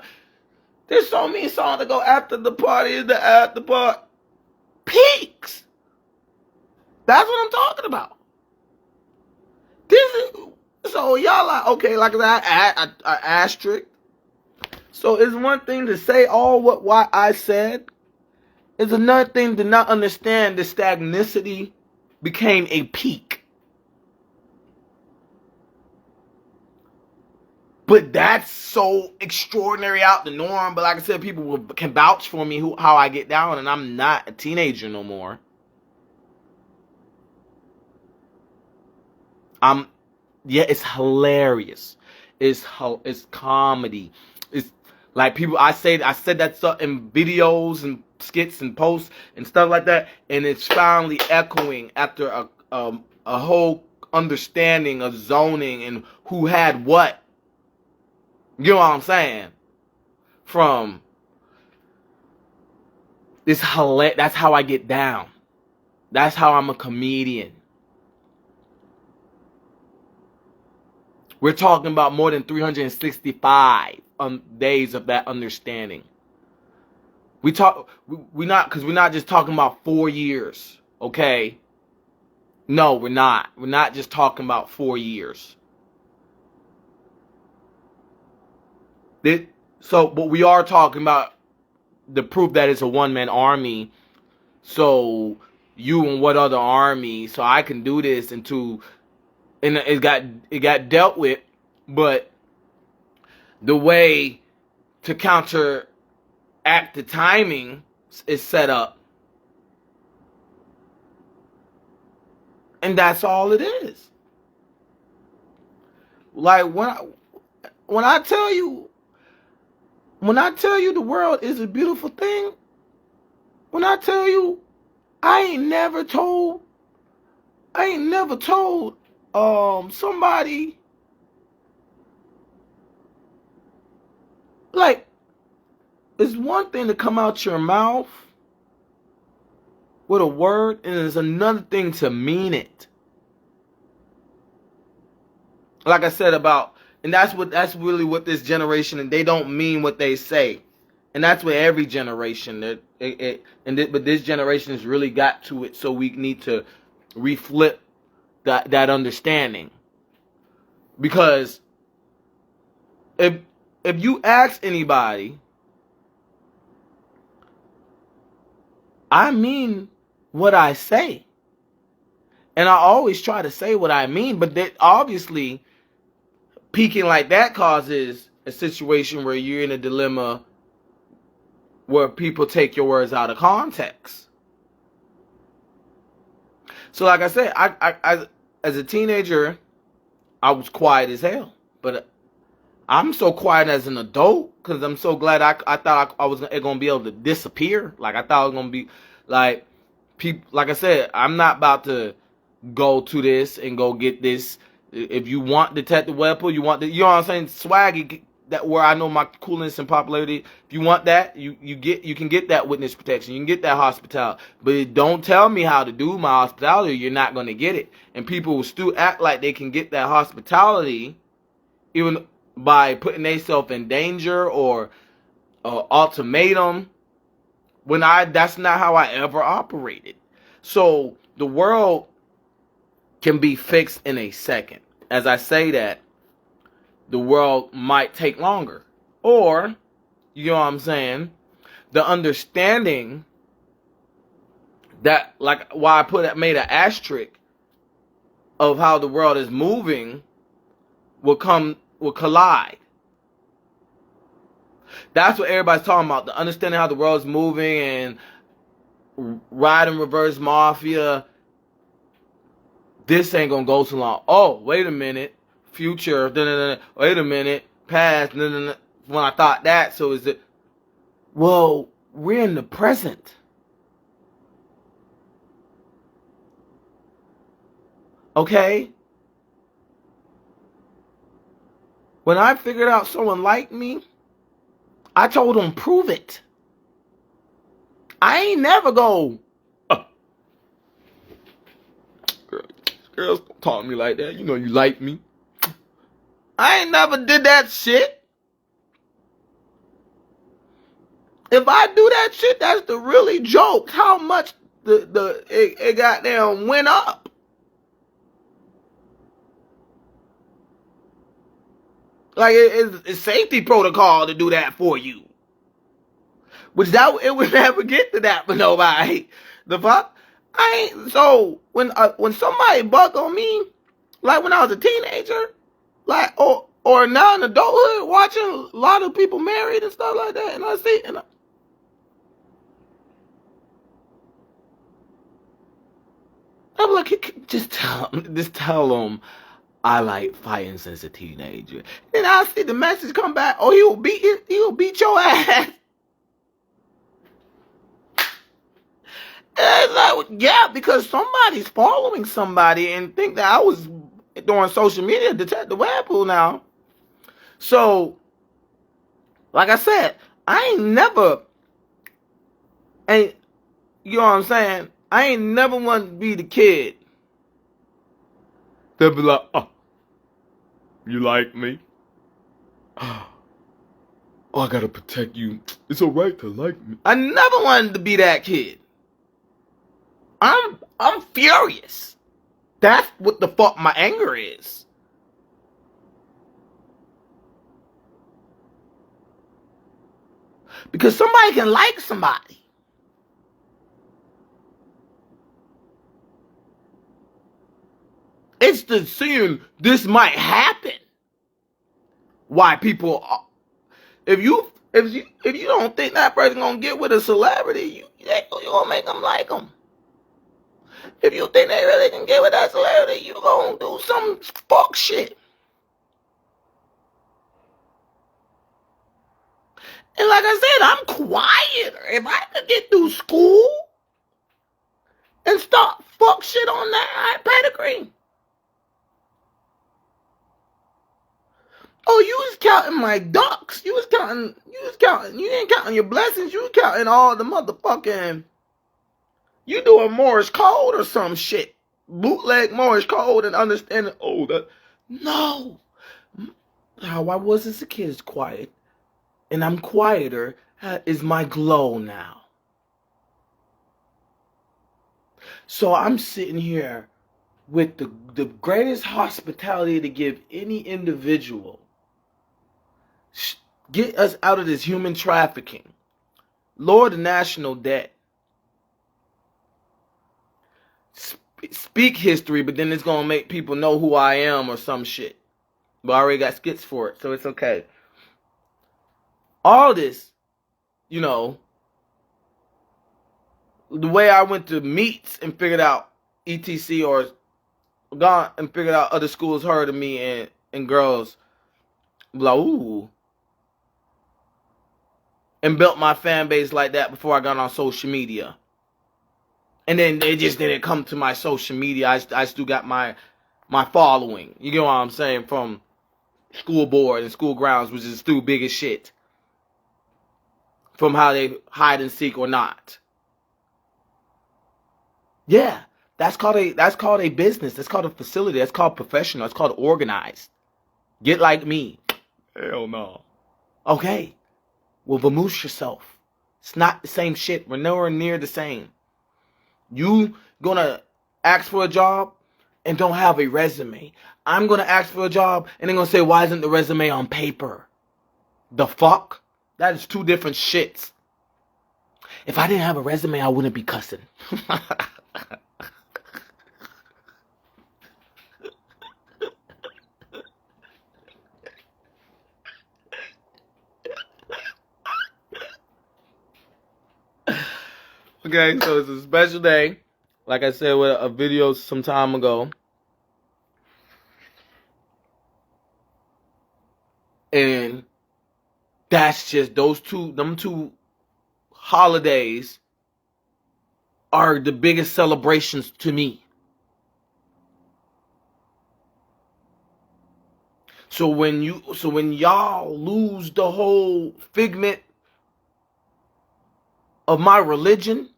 There's so many songs that go after the party is the after party. Peaks. That's what I'm talking about. This is, so y'all like, okay, like I asterisk. So it's one thing to say what I said. It's another thing to not understand the stagnicity became a peak. But that's so extraordinary out the norm. But like I said, people can vouch for me how I get down, and I'm not a teenager no more. Yeah, it's hilarious. It's comedy. It's like people. I said that stuff in videos and skits and posts and stuff like that, and it's finally echoing after a whole understanding of zoning and who had what. You know what I'm saying? From this that's how I get down. That's how I'm a comedian. We're talking about more than 365 days of that understanding. We're not just talking about 4 years, okay? No, we're not. We're not just talking about 4 years. But we are talking about the proof that it's a one-man army. So you and what other army? So I can do this and it got dealt with, but the way to counteract the timing is set up, and that's all it is. Like when I tell you the world is a beautiful thing, when I tell you I ain't never told somebody, like, it's one thing to come out your mouth with a word, and it's another thing to mean it. Like I said and that's really what this generation, and they don't mean what they say. And that's what every generation, but this generation has really got to it, so we need to reflip that understanding. Because if you ask anybody, I mean what I say. And I always try to say what I mean, but that obviously peaking like that causes a situation where you're in a dilemma where people take your words out of context. So like I said, I as a teenager, I was quiet as hell. But I'm so quiet as an adult because I'm so glad I thought I was going to be able to disappear. Like, I thought I was going to be, like, people, like I said, I'm not about to go to this and go get this. If you want Detective Webpoolz, you want the, you know what I'm saying, swaggy, that where I know my coolness and popularity. If you want that, you can get that witness protection. You can get that hospitality. But don't tell me how to do my hospitality. You're not going to get it. And people will still act like they can get that hospitality even by putting themselves in danger or ultimatum, when that's not how I ever operated. So the world can be fixed in a second. As I say that, the world might take longer. Or, you know what I'm saying, the understanding that, like, why I made an asterisk of how the world is moving will collide. That's what everybody's talking about. The understanding how the world's moving and ride and reverse mafia. This ain't gonna go too long. Oh, wait a minute. Future. Wait a minute. Past. When I thought that, so is it? Well, we're in the present. Okay? When I figured out someone liked me, I told them, prove it. I ain't never go, girls don't talk to me like that. You know you like me. I ain't never did that shit. If I do that shit, that's the really joke. How much it goddamn went up. Like it's safety protocol to do that for you. Which it would never get to that for nobody. The fuck? I ain't so when somebody buck on me, like when I was a teenager, like or now in adulthood, watching a lot of people married and stuff like that, and I see and I'm like, just tell them I like fighting since a teenager. Then I see the message come back, oh, he'll beat your ass. And it's like, yeah, because somebody's following somebody and think that I was doing social media Detective Webpoolz now. So, like I said, I ain't never, and you know what I'm saying? I ain't never want to be the kid that be like, oh, you like me? Oh, I gotta protect you. It's alright to like me. I never wanted to be that kid. I'm furious. That's what the fuck my anger is. Because somebody can like somebody. It's the seeing this might happen. Why people, if you don't think that person gonna get with a celebrity, you gonna make them like them. If you think they really can get with that celebrity, you gonna do some fuck shit. And like I said, I'm quieter. If I could get through school and start fuck shit on that pedigree. Oh, you was counting my ducks. You ain't counting your blessings. You was counting all the motherfucking, you doing Morse code or some shit. Bootleg Morse code and understanding, oh, that, no. How I was as a kid is quiet. And I'm quieter is my glow now. So I'm sitting here with the greatest hospitality to give any individual. Get us out of this human trafficking. Lower the national debt. Speak history, but then it's going to make people know who I am or some shit. But I already got skits for it, so it's okay. All this, you know, the way I went to meets and figured out ETC or gone and figured out other schools heard of me and girls like, ooh, and built my fan base like that before I got on social media. And then they just didn't come to my social media. I still got my following. You get what I'm saying? From school board and school grounds, which is still big as shit. From how they hide and seek or not. Yeah, that's called a business. That's called a facility. That's called professional. That's called organized. Get like me. Hell no. Okay. Well, vamoose yourself. It's not the same shit. We're nowhere near the same. You gonna ask for a job and don't have a resume. I'm gonna ask for a job and they're gonna say, why isn't the resume on paper? The fuck? That is two different shits. If I didn't have a resume, I wouldn't be cussing. Okay, so it's a special day. Like I said with a video some time ago. And that's just them two holidays are the biggest celebrations to me. So when y'all lose the whole figment of my religion,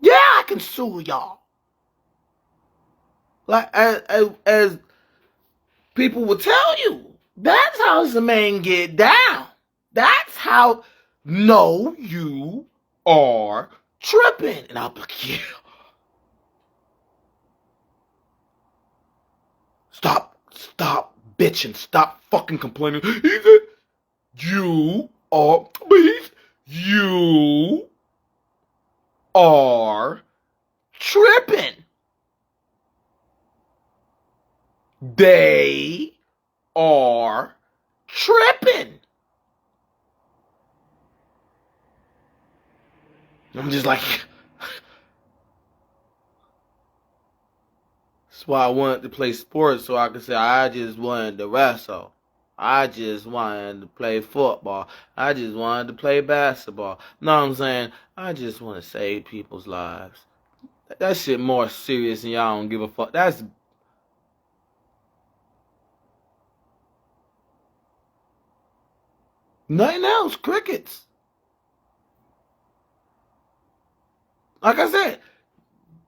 yeah, I can sue y'all. Like as people will tell you, that's how the man get down. That's how. No, you are tripping, and I'll be like, yeah. Stop bitching. Stop fucking complaining. He said, you are tripping. They are tripping. I'm just like, that's why I wanted to play sports, so I could say I just wanted to wrestle. I just wanted to play football. I just wanted to play basketball. Know what I'm saying? I just want to save people's lives. That shit more serious and y'all don't give a fuck. That's nothing else. Crickets. Like I said,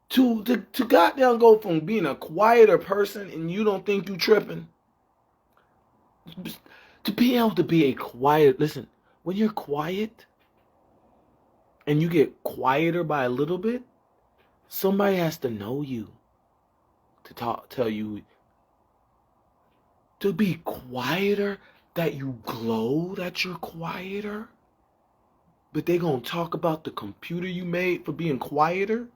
to goddamn go from being a quieter person and you don't think you tripping, to be able to be a quiet, listen, when you're quiet and you get quieter by a little bit, somebody has to know you to tell you to be quieter, that you glow that you're quieter, but they gonna talk about the computer you made for being quieter.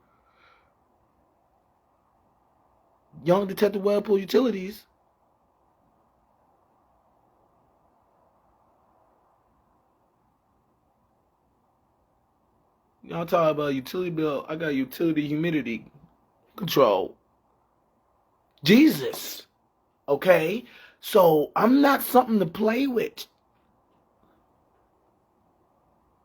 Young Detective Webpoolz Utilities. Y'all talk about utility bill. I got utility humidity control. Jesus. Okay? So I'm not something to play with.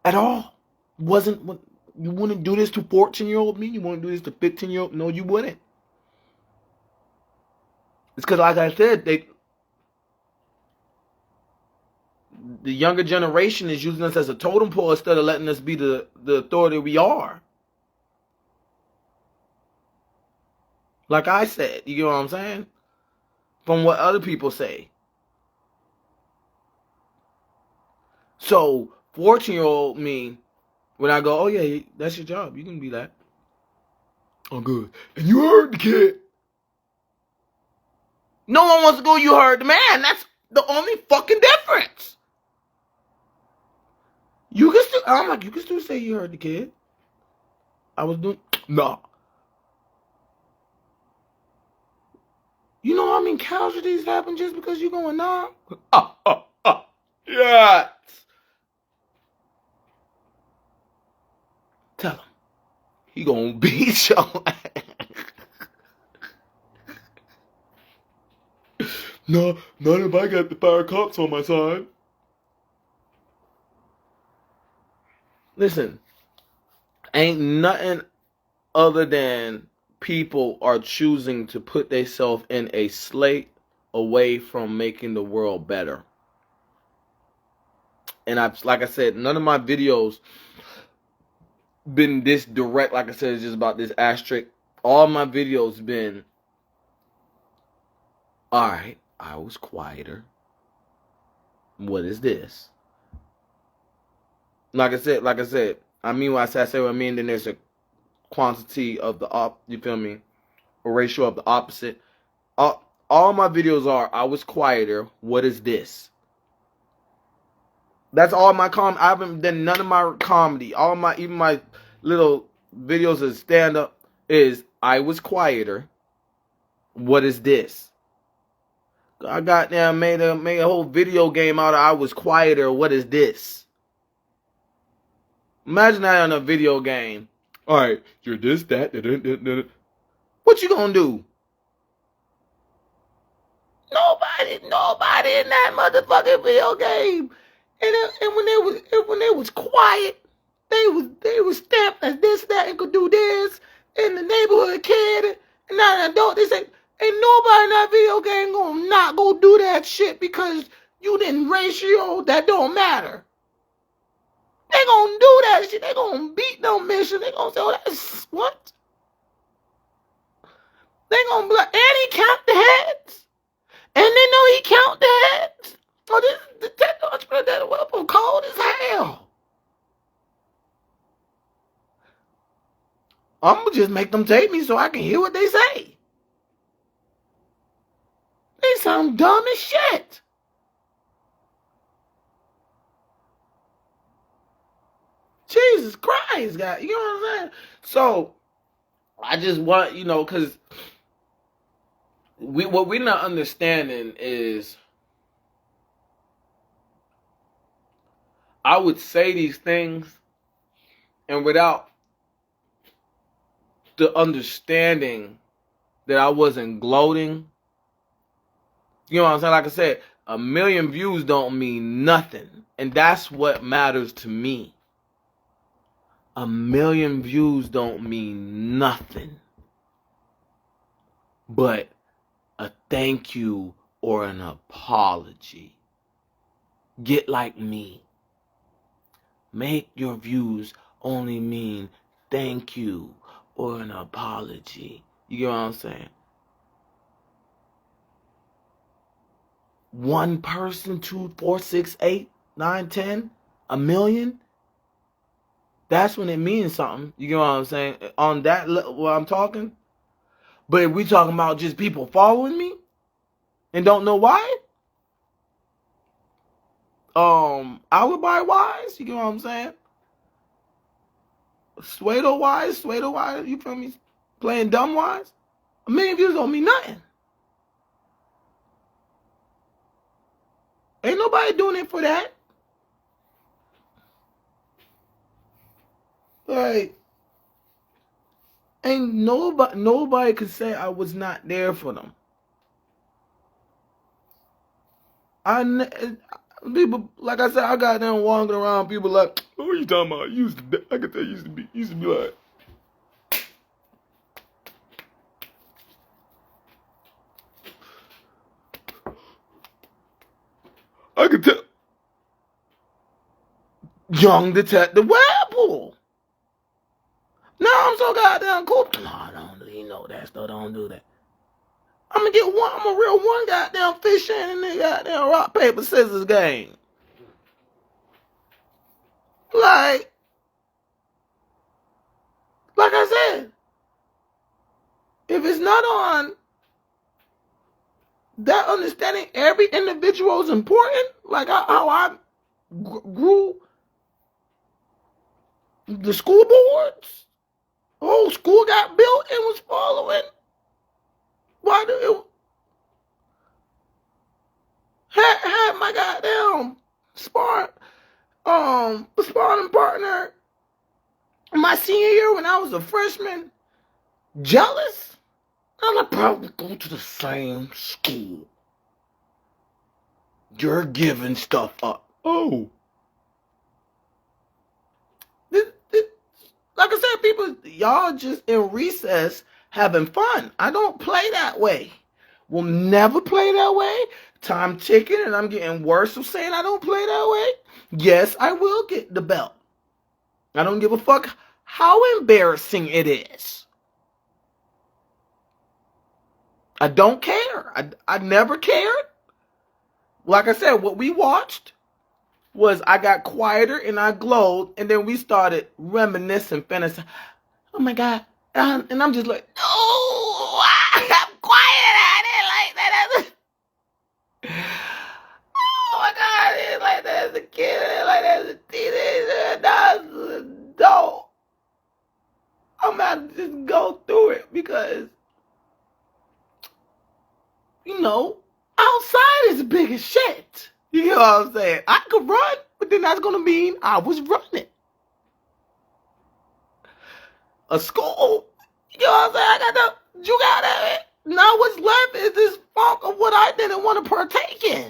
At all. You wouldn't do this to 14-year-old me? You wouldn't do this to 15-year-old? No, you wouldn't. It's because, like I said, the younger generation is using us as a totem pole instead of letting us be the authority we are. Like I said, you get what I'm saying? From what other people say. So, 14-year-old me, when I go, oh yeah, that's your job. You can be that. Oh, good. And you heard the kid. No one wants to go, you heard the man. That's the only fucking difference. I'm like, you can still say you heard the kid. I was doing, no. You know how many casualties happen just because you're going, nah? Yes. he gonna beat your ass. No, not if I got the fire cops on my side. Listen, ain't nothing other than people are choosing to put themselves in a slate away from making the world better. And like I said, none of my videos been this direct. Like I said, it's just about this asterisk. All my videos been, all right, I was quieter. What is this? Like I said, I mean what I say what I mean, then there's a quantity of the you feel me? A ratio of the opposite. All my videos are, I was quieter. What is this? That's all my I haven't done none of my comedy. All my, even my little videos of stand up is, I was quieter. What is this? I goddamn made a whole video game out of I was quieter. What is this? Imagine that on a video game. All right, you're this, that. What you gonna do? Nobody in that motherfucking video game. And when they was quiet, they was stamped as this, that, and could do this. And the neighborhood kid, and now an adult, they say, ain't nobody in that video game gonna not go do that shit because you didn't ratio. That don't matter. They gonna do that shit. They gonna beat them mission. They gonna say, oh, that's what? They gonna be like, and he count the heads. And they know he count the heads. Oh, this detective entrepreneur that weapon cold as hell. I'm gonna just make them take me so I can hear what they say. They sound dumb as shit. Jesus Christ, God. You know what I'm saying? So, I just want, because what we're not understanding is, I would say these things, and without the understanding that I wasn't gloating, you know what I'm saying? Like I said, 1 million views don't mean nothing. And that's what matters to me. 1 million views don't mean nothing. But a thank you or an apology. Get like me. Make your views only mean thank you or an apology. You get what I'm saying? One person, 2, 4, 6, 8, 9, 10, 1 million. That's when it means something. You get what I'm saying? On that level, what I'm talking. But if we talking about just people following me and don't know why, alibi wise, you get what I'm saying? Suedo wise, you feel me? Playing dumb wise, 1 million views don't mean nothing. Ain't nobody doing it for that. Like, ain't nobody could say I was not there for them. People, like I said, I got them walking around. People like, what are you talking about? I could tell you used to be like. I could tell. Young Detective Webpoolz. No, I'm so goddamn cool. No, don't you know that stuff? Don't do that. I'm a real one goddamn fish in the goddamn rock, paper, scissors game. Like I said, if it's not on that understanding, every individual is important. Like how I grew the school boards. The whole school got built and was following. Why do it had my goddamn sparring partner My senior year when I was a freshman, jealous? I'm like, bro, we go to the same school. You're giving stuff up. Oh. Like I said, people, y'all just in recess having fun. I don't play that way. Will never play that way. Time ticking and I'm getting worse of saying I don't play that way. Yes, I will get the belt. I don't give a fuck how embarrassing it is. I don't care. I never cared. Like I said, what we watched was I got quieter and I glowed, and then we started reminiscing, fantasy. Oh my God. And I'm just like, no, I'm quiet. I didn't like that. Oh my God, I didn't like that as a kid. I didn't like that as a teenager. Now as an adult, I'm going to just go through it because, you know, outside is big as shit. You get what I'm saying? I could run, but then that's going to mean I was running. A school, you know what I'm saying? I got you got it. Now what's left is this funk of what I didn't want to partake in.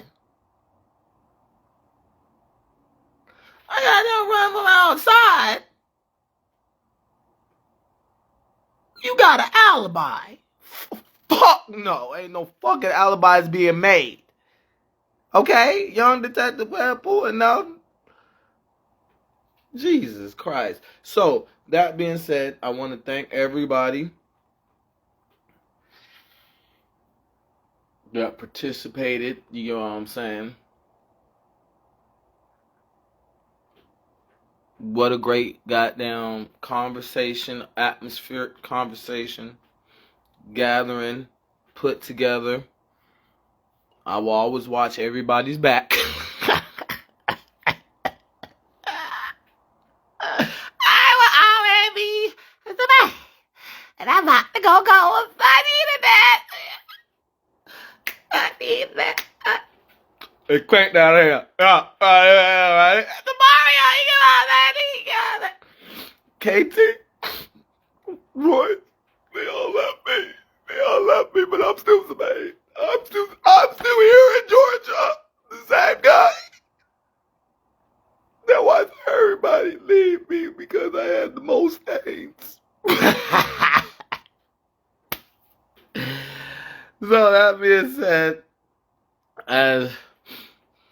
I got to run from outside. You got an alibi. Fuck no. Ain't no fucking alibis being made. Okay? Young Detective Webpoolz and now. Jesus Christ. So, that being said, I want to thank everybody that participated. You know what I'm saying? What a great goddamn conversation, atmospheric conversation, gathering, put together. I will always watch everybody's back. I will always be the best. And I'm about to go. I needed that. I need that. Hey, crank down here. Yeah, right. The Mario, you got that. KT, Roy, they all left me, but I'm still somebody. I'm still here in Georgia. The same guy. That why everybody leave me because I had the most AIDS. So that being said, as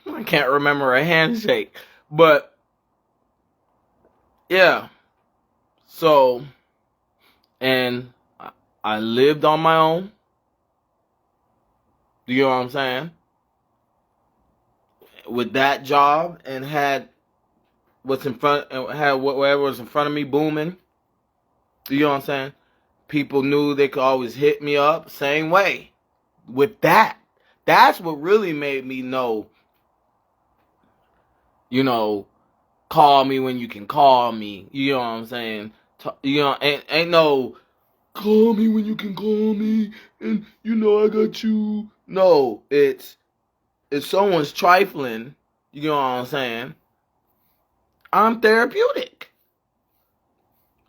I can't remember a handshake, but yeah. So, and I lived on my own. You know what I'm saying? With that job and had what's in front, had whatever was in front of me booming. You know what I'm saying? People knew they could always hit me up same way. With that, that's what really made me know. You know, call me when you can call me. You know what I'm saying? You know, ain't no call me when you can call me, and you know I got you. No, it's if someone's trifling. You know what I'm saying? I'm therapeutic.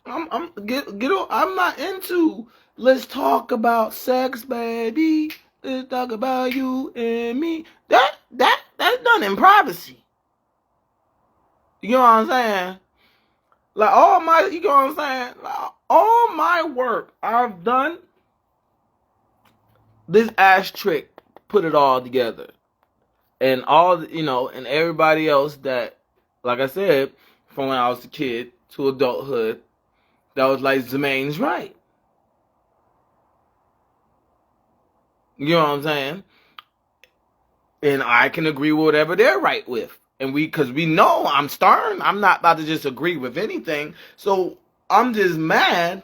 I'm not into let's talk about sex, baby. Let's talk about you and me. That's done in privacy. You know what I'm saying? Like all my, you know what I'm saying? Like, all my work I've done, this ass trick put it all together. And all, you know, and everybody else that, like I said, from when I was a kid to adulthood, that was like, Zemain's right. You know what I'm saying? And I can agree with whatever they're right with. And because we know I'm stern, I'm not about to just agree with anything. So I'm just mad,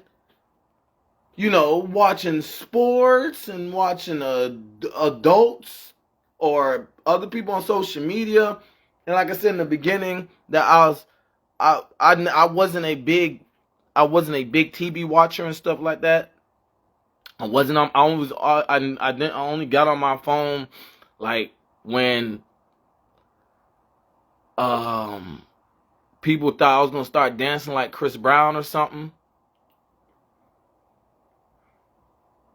you know, watching sports and watching adults or other people on social media. And like I said in the beginning, that I wasn't a big TV watcher and stuff like that. I wasn't on. I only got on my phone like when people thought I was gonna start dancing like Chris Brown or something,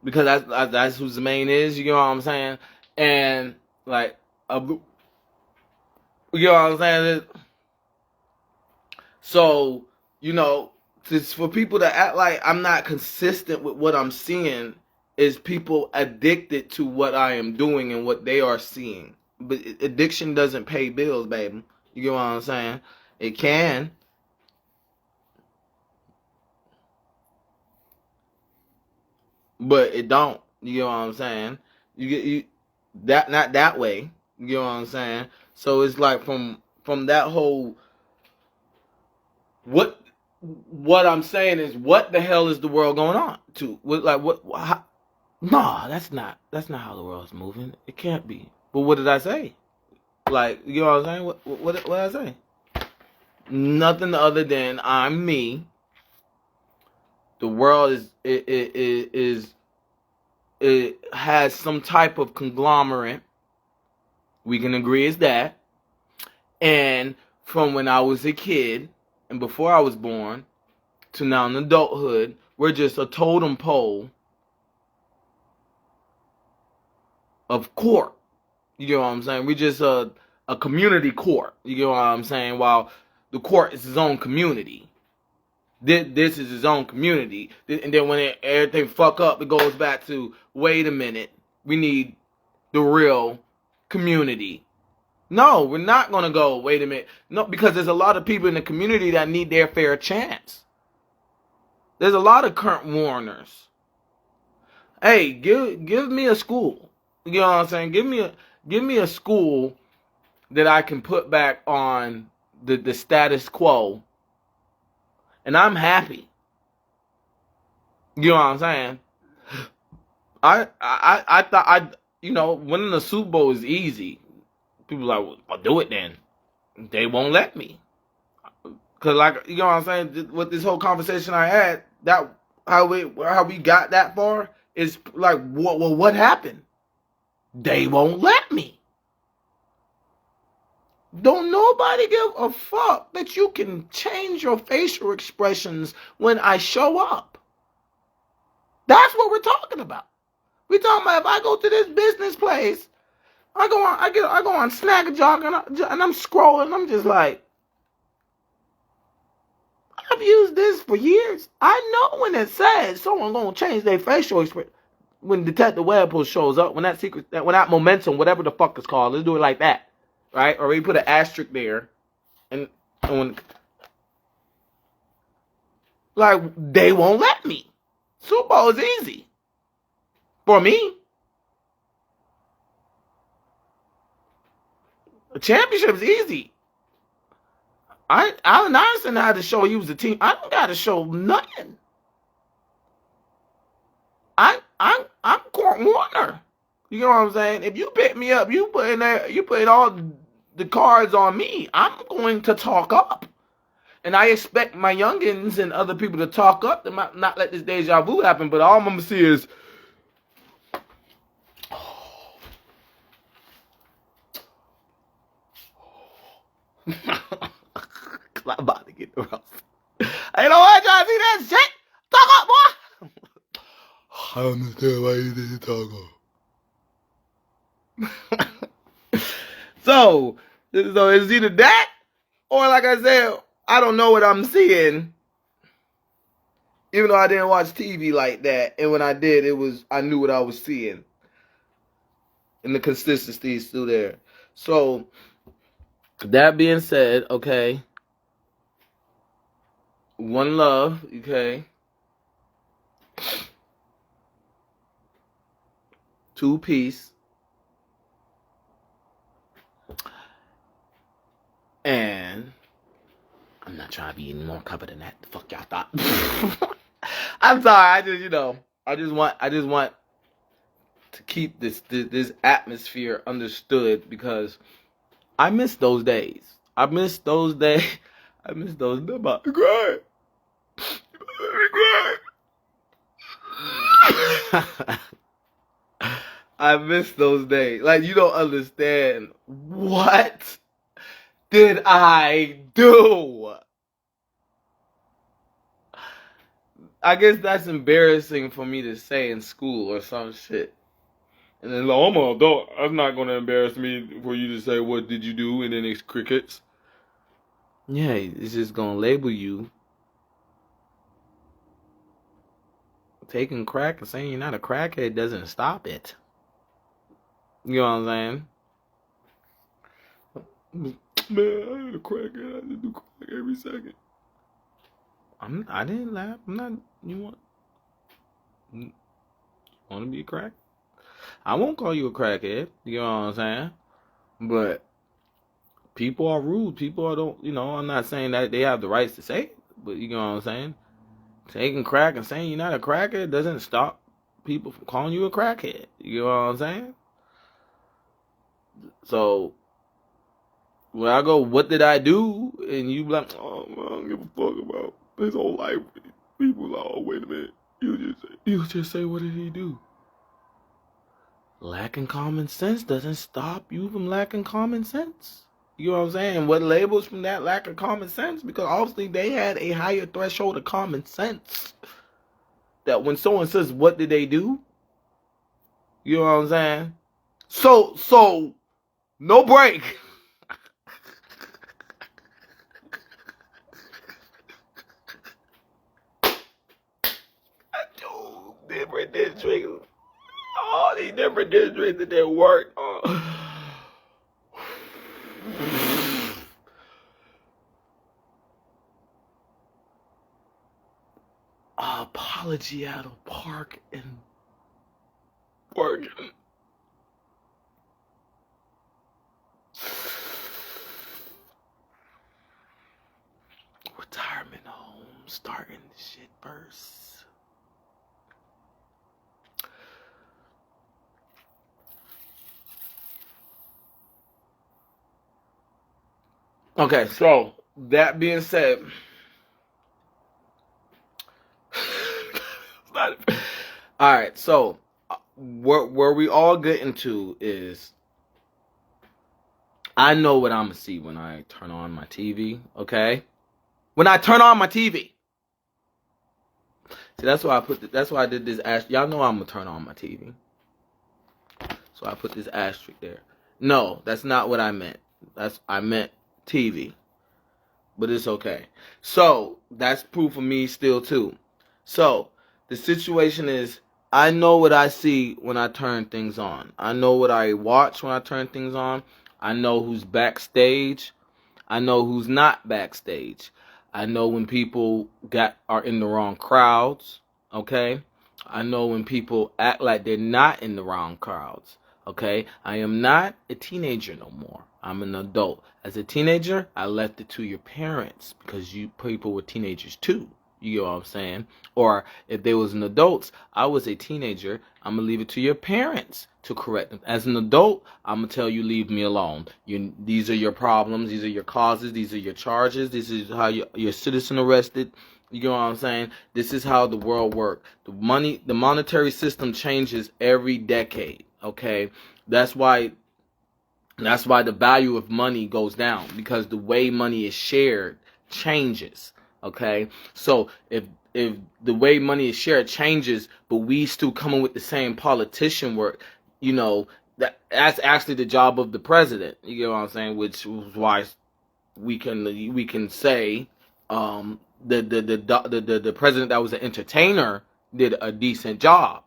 because that's who the main is. You know what I'm saying? And like, you know what I'm saying? So, you know, just for people to act like I'm not consistent with what I'm seeing, is people addicted to what I am doing and what they are seeing. But addiction doesn't pay bills, baby. You get what I'm saying? It can, but it don't. You get what I'm saying? You that not that way. You get what I'm saying? So it's like from that whole what I'm saying is, what the hell is the world going on to? What? How, no, that's not how the world's moving. It can't be. But what did I say? Like, you know what I'm saying? What did I say? Nothing other than I'm me. The world it has some type of conglomerate. We can agree is that. And from when I was a kid and before I was born to now in adulthood, we're just a totem pole of court. You get what I'm saying? We're just a community court. You get what I'm saying? While the court is his own community. This is his own community. And then when everything fuck up, it goes back to, wait a minute, we need the real community. No, we're not going to go, wait a minute. No, because there's a lot of people in the community that need their fair chance. There's a lot of Kurt Warners. Hey, give me a school. You know what I'm saying? Give me a school that I can put back on the status quo, and I'm happy. You know what I'm saying? I thought winning the Super Bowl is easy. People are like, well, I'll do it then. They won't let me. Cause like, you know what I'm saying? With this whole conversation I had, that how we got that far is like, what happened? They won't let me. Don't nobody give a fuck that you can change your facial expressions when I show up. That's what we're talking about. We're talking about if I go to this business place, I go on Snagajob and I'm scrolling. I'm just like, I've used this for years. I know when it says someone gonna change their facial expression. When Detective Webpoolz shows up, when that momentum, whatever the fuck it's called, let's do it like that, right? Or we put an asterisk there, and when, like, they won't let me. Super Bowl is easy for me. A championship is easy. Allen Iverson had to show he was a team. I don't got to show nothing. I'm Court Warner. You know what I'm saying? If you pick me up, you put all the cards on me. I'm going to talk up. And I expect my youngins and other people to talk up to not let this deja vu happen, but all I'm going to see is, I'm about to get the roast. Hey, you know what? Y'all see that shit? Talk up, boy. I don't understand why you didn't talk up. So it's either that, or like I said, I don't know what I'm seeing. Even though I didn't watch TV like that, and when I did, I knew what I was seeing, and the consistency is still there. So that being said, okay, one love, okay, two peace, and I'm not trying to be any more covered than that. The fuck y'all thought? I'm sorry. I just want to keep this atmosphere understood, because I miss those days. I miss those days. I'm about to cry. I miss those days. Like, you don't understand what did I do? I guess that's embarrassing for me to say in school or some shit. And then, like, I'm an adult. That's not going to embarrass me for you to say, what did you do? And then it's crickets. Yeah, it's just going to label you. Taking crack and saying you're not a crackhead doesn't stop it. You know what I'm saying? Man, I ain't a crackhead. I just do crack every second. I didn't laugh. I'm not. You want to be a crack? I won't call you a crackhead. You know what I'm saying? But people are rude. People don't. I'm not saying that they have the rights to say it, but you know what I'm saying? Taking crack and saying you're not a crackhead doesn't stop people from calling you a crackhead. You know what I'm saying? So when I go, what did I do? And you be like, oh, man, I don't give a fuck about his whole life. People like, oh, wait a minute. You just say, what did he do? Lacking common sense doesn't stop you from lacking common sense. You know what I'm saying? What labels from that lack of common sense? Because obviously they had a higher threshold of common sense. That when someone says, what did they do? You know what I'm saying? So, no break. Different districts. All these different districts that they work on. Apology at a park and working. Retirement home, starting the shit first. Okay, so that being said, all right. So where we all get into is, I know what I'm gonna see when I turn on my TV. Okay, when I turn on my TV. See, that's why that's why I did this asterisk. Y'all know I'm gonna turn on my TV. So I put this asterisk there. No, that's not what I meant. I meant TV. But it's okay. So that's proof of me still too. So the situation is, I know what I see when I turn things on. I know what I watch when I turn things on. I know who's backstage. I know who's not backstage. I know when people are in the wrong crowds. Okay. I know when people act like they're not in the wrong crowds. Okay, I am not a teenager no more. I'm an adult. As a teenager, I left it to your parents because you people were teenagers too. You know what I'm saying? Or if they was an adults, I was a teenager, I'm going to leave it to your parents to correct them. As an adult, I'm going to tell you, leave me alone. These are your problems. These are your causes. These are your charges. This is how you're citizen arrested. You know what I'm saying? This is how the world works. The monetary system changes every decade. Okay, that's why the value of money goes down, because the way money is shared changes. Okay, so if the way money is shared changes, but we still coming with the same politician work, that's actually the job of the president. You know what I'm saying? Which is why we can say the president that was an entertainer did a decent job,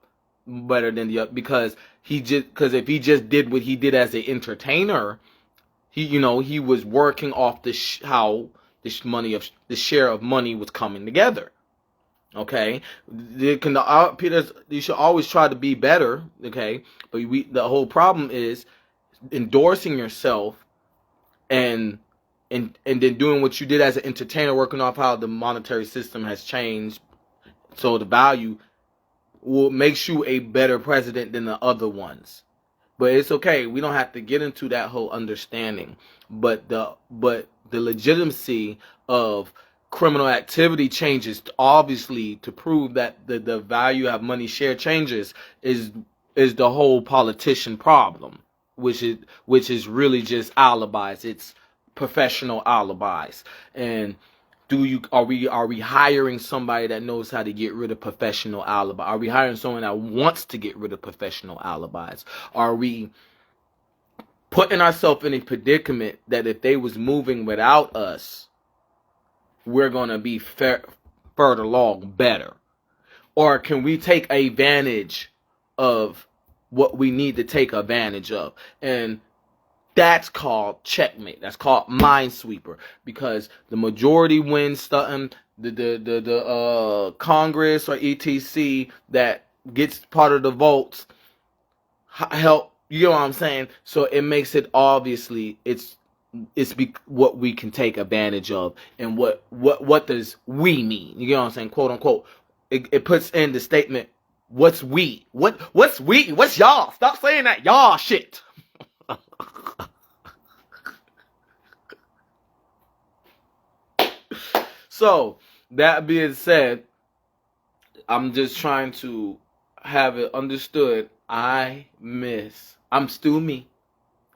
better than because if he just did what he did as an entertainer, he was working off how this the share of money was coming together. Okay, you should always try to be better. Okay, but the whole problem is endorsing yourself and then doing what you did as an entertainer, working off how the monetary system has changed, so the value will makes you a better president than the other ones. But it's okay. We don't have to get into that whole understanding. But the legitimacy of criminal activity changes, obviously, to prove that the value of money share changes is the whole politician problem, which is really just alibis. It's professional alibis? And are we hiring somebody that knows how to get rid of professional alibi? Are we hiring someone that wants to get rid of professional alibis? Are we putting ourselves in a predicament that if they was moving without us, we're gonna be further along better? Or can we take advantage of what we need to take advantage of? And that's called checkmate. That's called minesweeper, because the majority wins something. The Congress or etc. that gets part of the votes help. You know what I'm saying? So it makes it obviously what we can take advantage of, and what does we mean? You know what I'm saying? Quote unquote. It puts in the statement, what's we? What's we? What's y'all? Stop saying that y'all shit. So, that being said, I'm just trying to have it understood. I'm still me.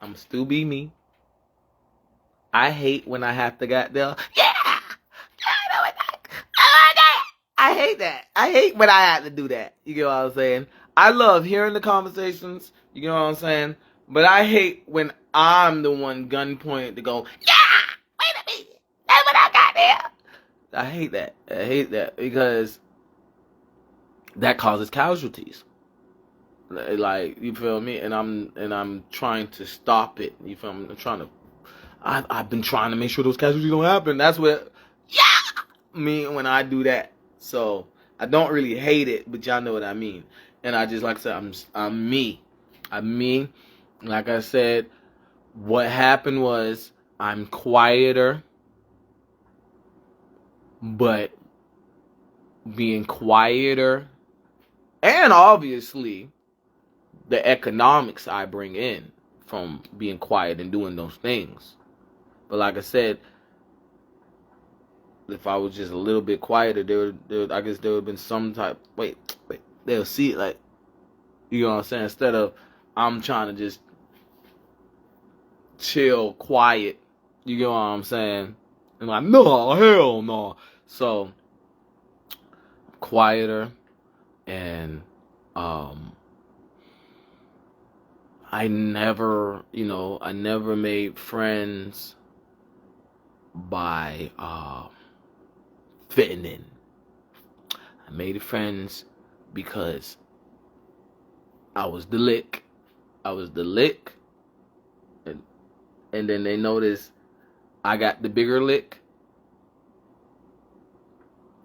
I'm still be me. I hate when I have to get there. Yeah! I hate that. I hate when I have to do that. You get what I'm saying? I love hearing the conversations. You get what I'm saying? But I hate when I'm the one gun pointed to go, yeah! Wait a minute. That's what I got there. I hate that. I hate that because that causes casualties. Like, you feel me? And I'm trying to stop it. You feel me? I've been trying to make sure those casualties don't happen. That's what me when I do that. So I don't really hate it, but y'all know what I mean. And I just, like I said, I'm me. I'm me. Like I said, what happened was I'm quieter, but being quieter, and obviously the economics I bring in from being quiet and doing those things. But like I said, if I was just a little bit quieter, I guess there would have been some type. Wait, they'll see it, like, you know what I'm saying. Instead of I'm trying to just chill, quiet, you know what I'm saying. And like, no, hell no. So quieter, and I never made friends by fitting in. I made friends because I was the lick. And then they noticed I got the bigger lick.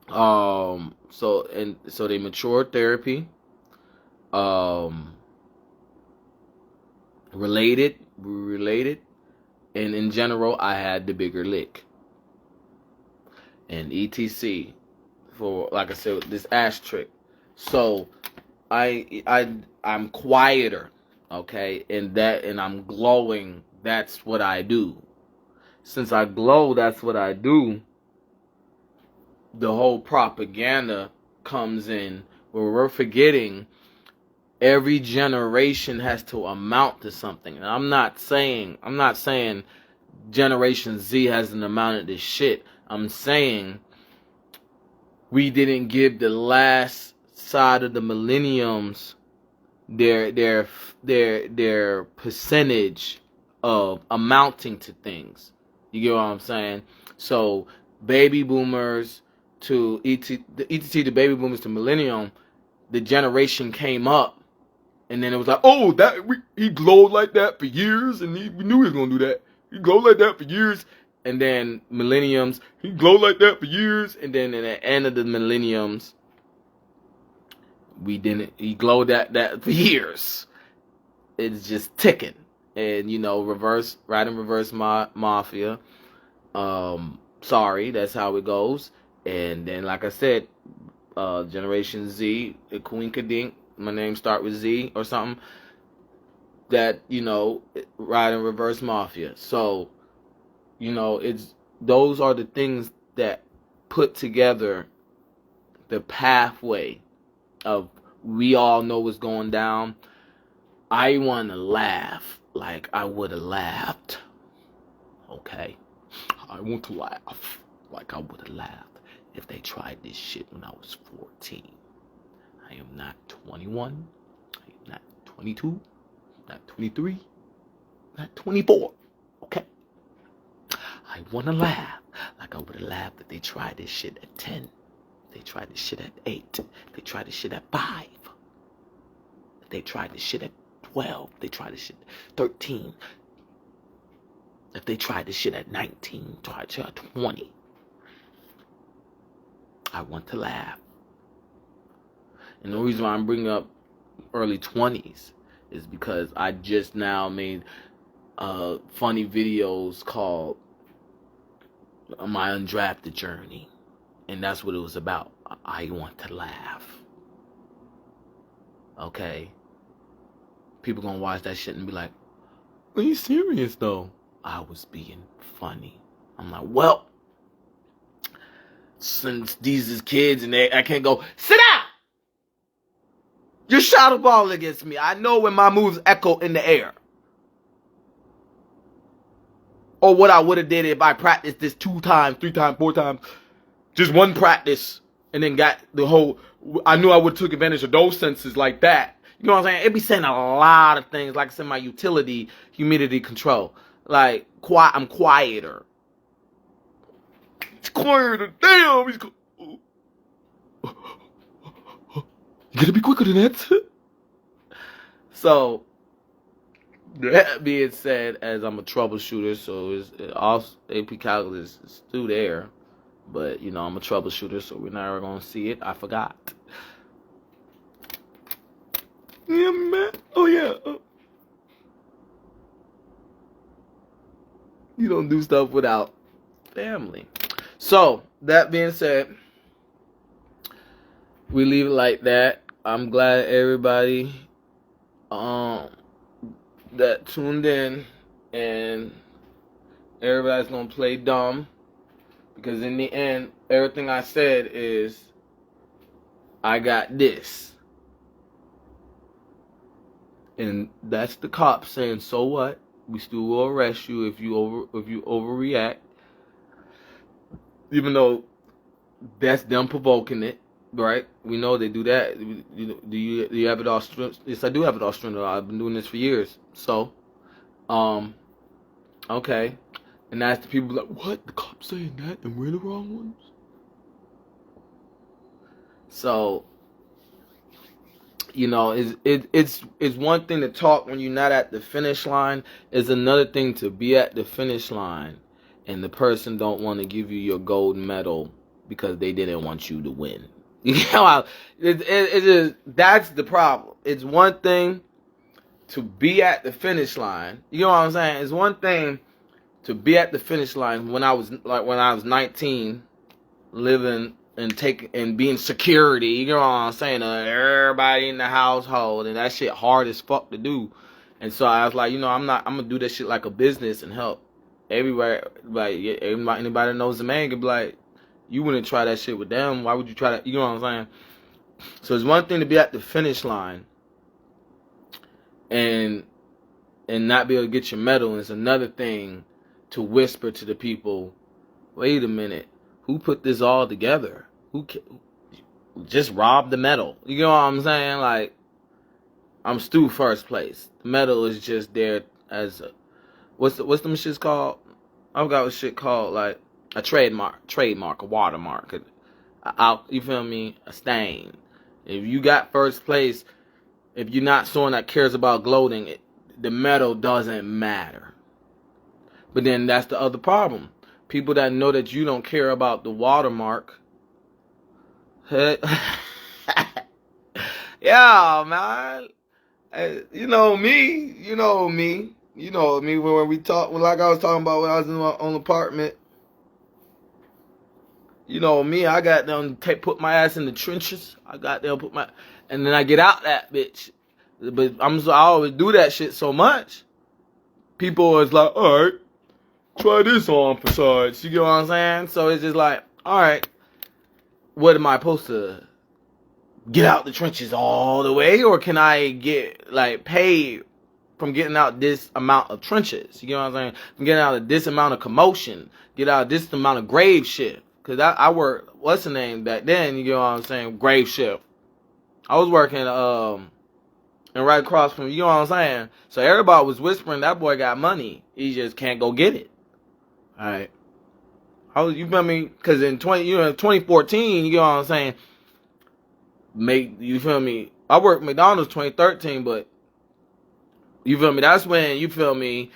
So they matured therapy. Related, and in general, I had the bigger lick. And etc. for, like I said, this ass trick. So I'm quieter, okay, and I'm glowing. That's what I do. Since I glow, that's what I do. The whole propaganda comes in where we're forgetting every generation has to amount to something. And I'm not saying Generation Z hasn't amounted to shit. I'm saying we didn't give the last side of the millenniums their percentage of amounting to things. You get what I'm saying? So baby boomers to the baby boomers to millennium, the generation came up. And then it was like, oh, he glowed like that for years, and we knew he was gonna do that. He glowed like that for years, and then millenniums, he glowed like that for years, and then at the end of the millenniums, we didn't. He glowed that for years. It's just ticking, and reverse mafia. Sorry, that's how it goes. And then, like I said, Generation Z, Queen my name start with Z or something, that, ride in reverse mafia. So, those are the things that put together the pathway of we all know what's going down. I want to laugh like I would have laughed. Okay. I want to laugh like I would have laughed if they tried this shit when I was 14. I am not 21. I am not 22. Not 23. Not 24. Okay? I want to laugh like I would have laughed if they tried this shit at 10. They tried this shit at 8. They tried this shit at 5. They tried this shit at 12. They tried this shit at 13. If they tried this shit at 19, tried to at 20. I want to laugh. And the reason why I'm bringing up early 20s is because I just now made funny videos called My Undrafted Journey. And that's what it was about. I want to laugh. Okay? People gonna watch that shit and be like, are you serious though? I was being funny. I'm like, well, since these is kids and I can't go, sit down! You shot a ball against me. I know when my moves echo in the air. Or what I would have did if I practiced this 2 times, 3 times, 4 times. Just one practice. And then got the whole, I knew I would have took advantage of those senses like that. You know what I'm saying? It be saying a lot of things. Like I said, my utility, humidity control. Like, I'm quieter. It's quieter. Damn. He's you gotta be quicker than that. So, that being said, as I'm a troubleshooter, so it's off AP Calculus is still there. But, you know, I'm a troubleshooter, so we're never going to see it. I forgot. Yeah, man. Oh, yeah. You don't do stuff without family. So, that being said, we leave it like that. I'm glad everybody that tuned in, and everybody's going to play dumb. Because in the end, everything I said is, I got this. And that's the cops saying, so what? We still will arrest you if you overreact. Even though that's them provoking it, right? We know they do that. Do you have it all strung? Yes, I do have it all strung. I've been doing this for years. So, okay. And that's the people like, what? The cops saying that and we're the wrong ones? So, you know, it's one thing to talk when you're not at the finish line. It's another thing to be at the finish line and the person don't want to give you your gold medal because they didn't want you to win. You know, that's the problem. It's one thing to be at the finish line. You know what I'm saying? It's one thing to be at the finish line when I was 19, living and being security, you know what I'm saying, everybody in the household, and that shit hard as fuck to do. And so I was like, you know, I'm gonna do that shit like a business and help everywhere. Like anybody that knows the man could be like, you wouldn't try that shit with them. Why would you try that? You know what I'm saying? So it's one thing to be at the finish line and not be able to get your medal, and it's another thing to whisper to the people, wait a minute, who put this all together? Who just robbed the medal? You know what I'm saying? Like, I'm still first place. The medal is just there as a, what's them shits called? I forgot what shit called, like a trademark, a watermark, you feel me? A stain. If you got first place, if you're not someone that cares about gloating, the medal doesn't matter. But then that's the other problem. People that know that you don't care about the watermark. Yeah, man. You know me. When we talk, like I was talking about when I was in my own apartment. You know me. I got them put my ass in the trenches. And then I get out that bitch. But I always do that shit so much. People is like, all right, try this on for size. You get what I'm saying? So it's just like, all right, what am I supposed to get out the trenches all the way, or can I get like paid from getting out this amount of trenches. You know what I'm saying? From getting out of this amount of commotion. Get out of this amount of grave shit. Because I worked, what's the name back then? You know what I'm saying? Grave shit. I was working and right across from, you know what I'm saying? So everybody was whispering that boy got money. He just can't go get it. Alright. You feel me? Because in 2014, you know what I'm saying? You feel me? I worked McDonald's 2013, but you feel me? That's when, you feel me?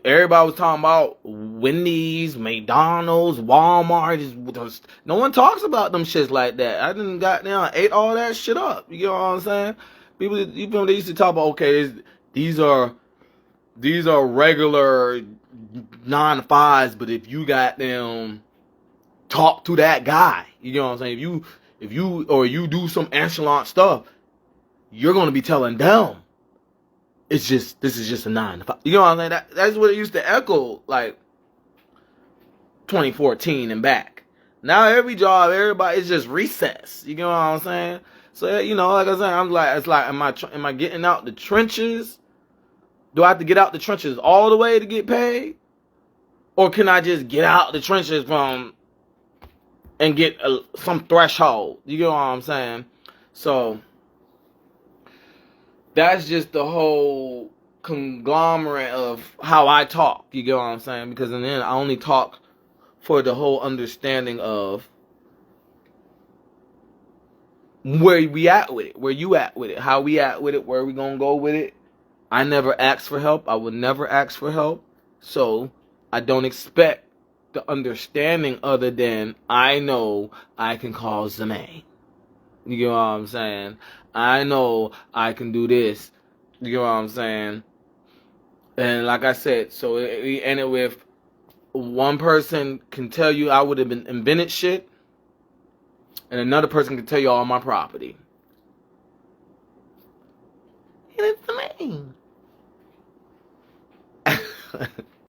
Everybody was talking about Wendy's, McDonald's, Walmart. No one talks about them shits like that. I done got down, ate all that shit up. You know what I'm saying? People, you feel me? They used to talk about, okay, these are regular 9 to 5s, but if you got them, talk to that guy. You know what I'm saying? If you do some echelon stuff, you're gonna be telling them. This is just a 9 to 5. You know what I'm saying? That's what it used to echo, like 2014 and back. Now every job, everybody is just recess. You know what I'm saying? So you know, like I said, I'm like, it's like, am I getting out the trenches? Do I have to get out the trenches all the way to get paid, or can I just get out the trenches and get some threshold? You know what I'm saying? So that's just the whole conglomerate of how I talk. You get what I'm saying? Because in the end, I only talk for the whole understanding of where we at with it, where you at with it, how we at with it, where we gonna go with it. I never ask for help. I would never ask for help. So I don't expect the understanding other than I know I can call Zane. You know what I'm saying? I know I can do this. You know what I'm saying? And like I said, so we ended with one person can tell you I would have been invented shit, and another person can tell you all my property. And it's the name.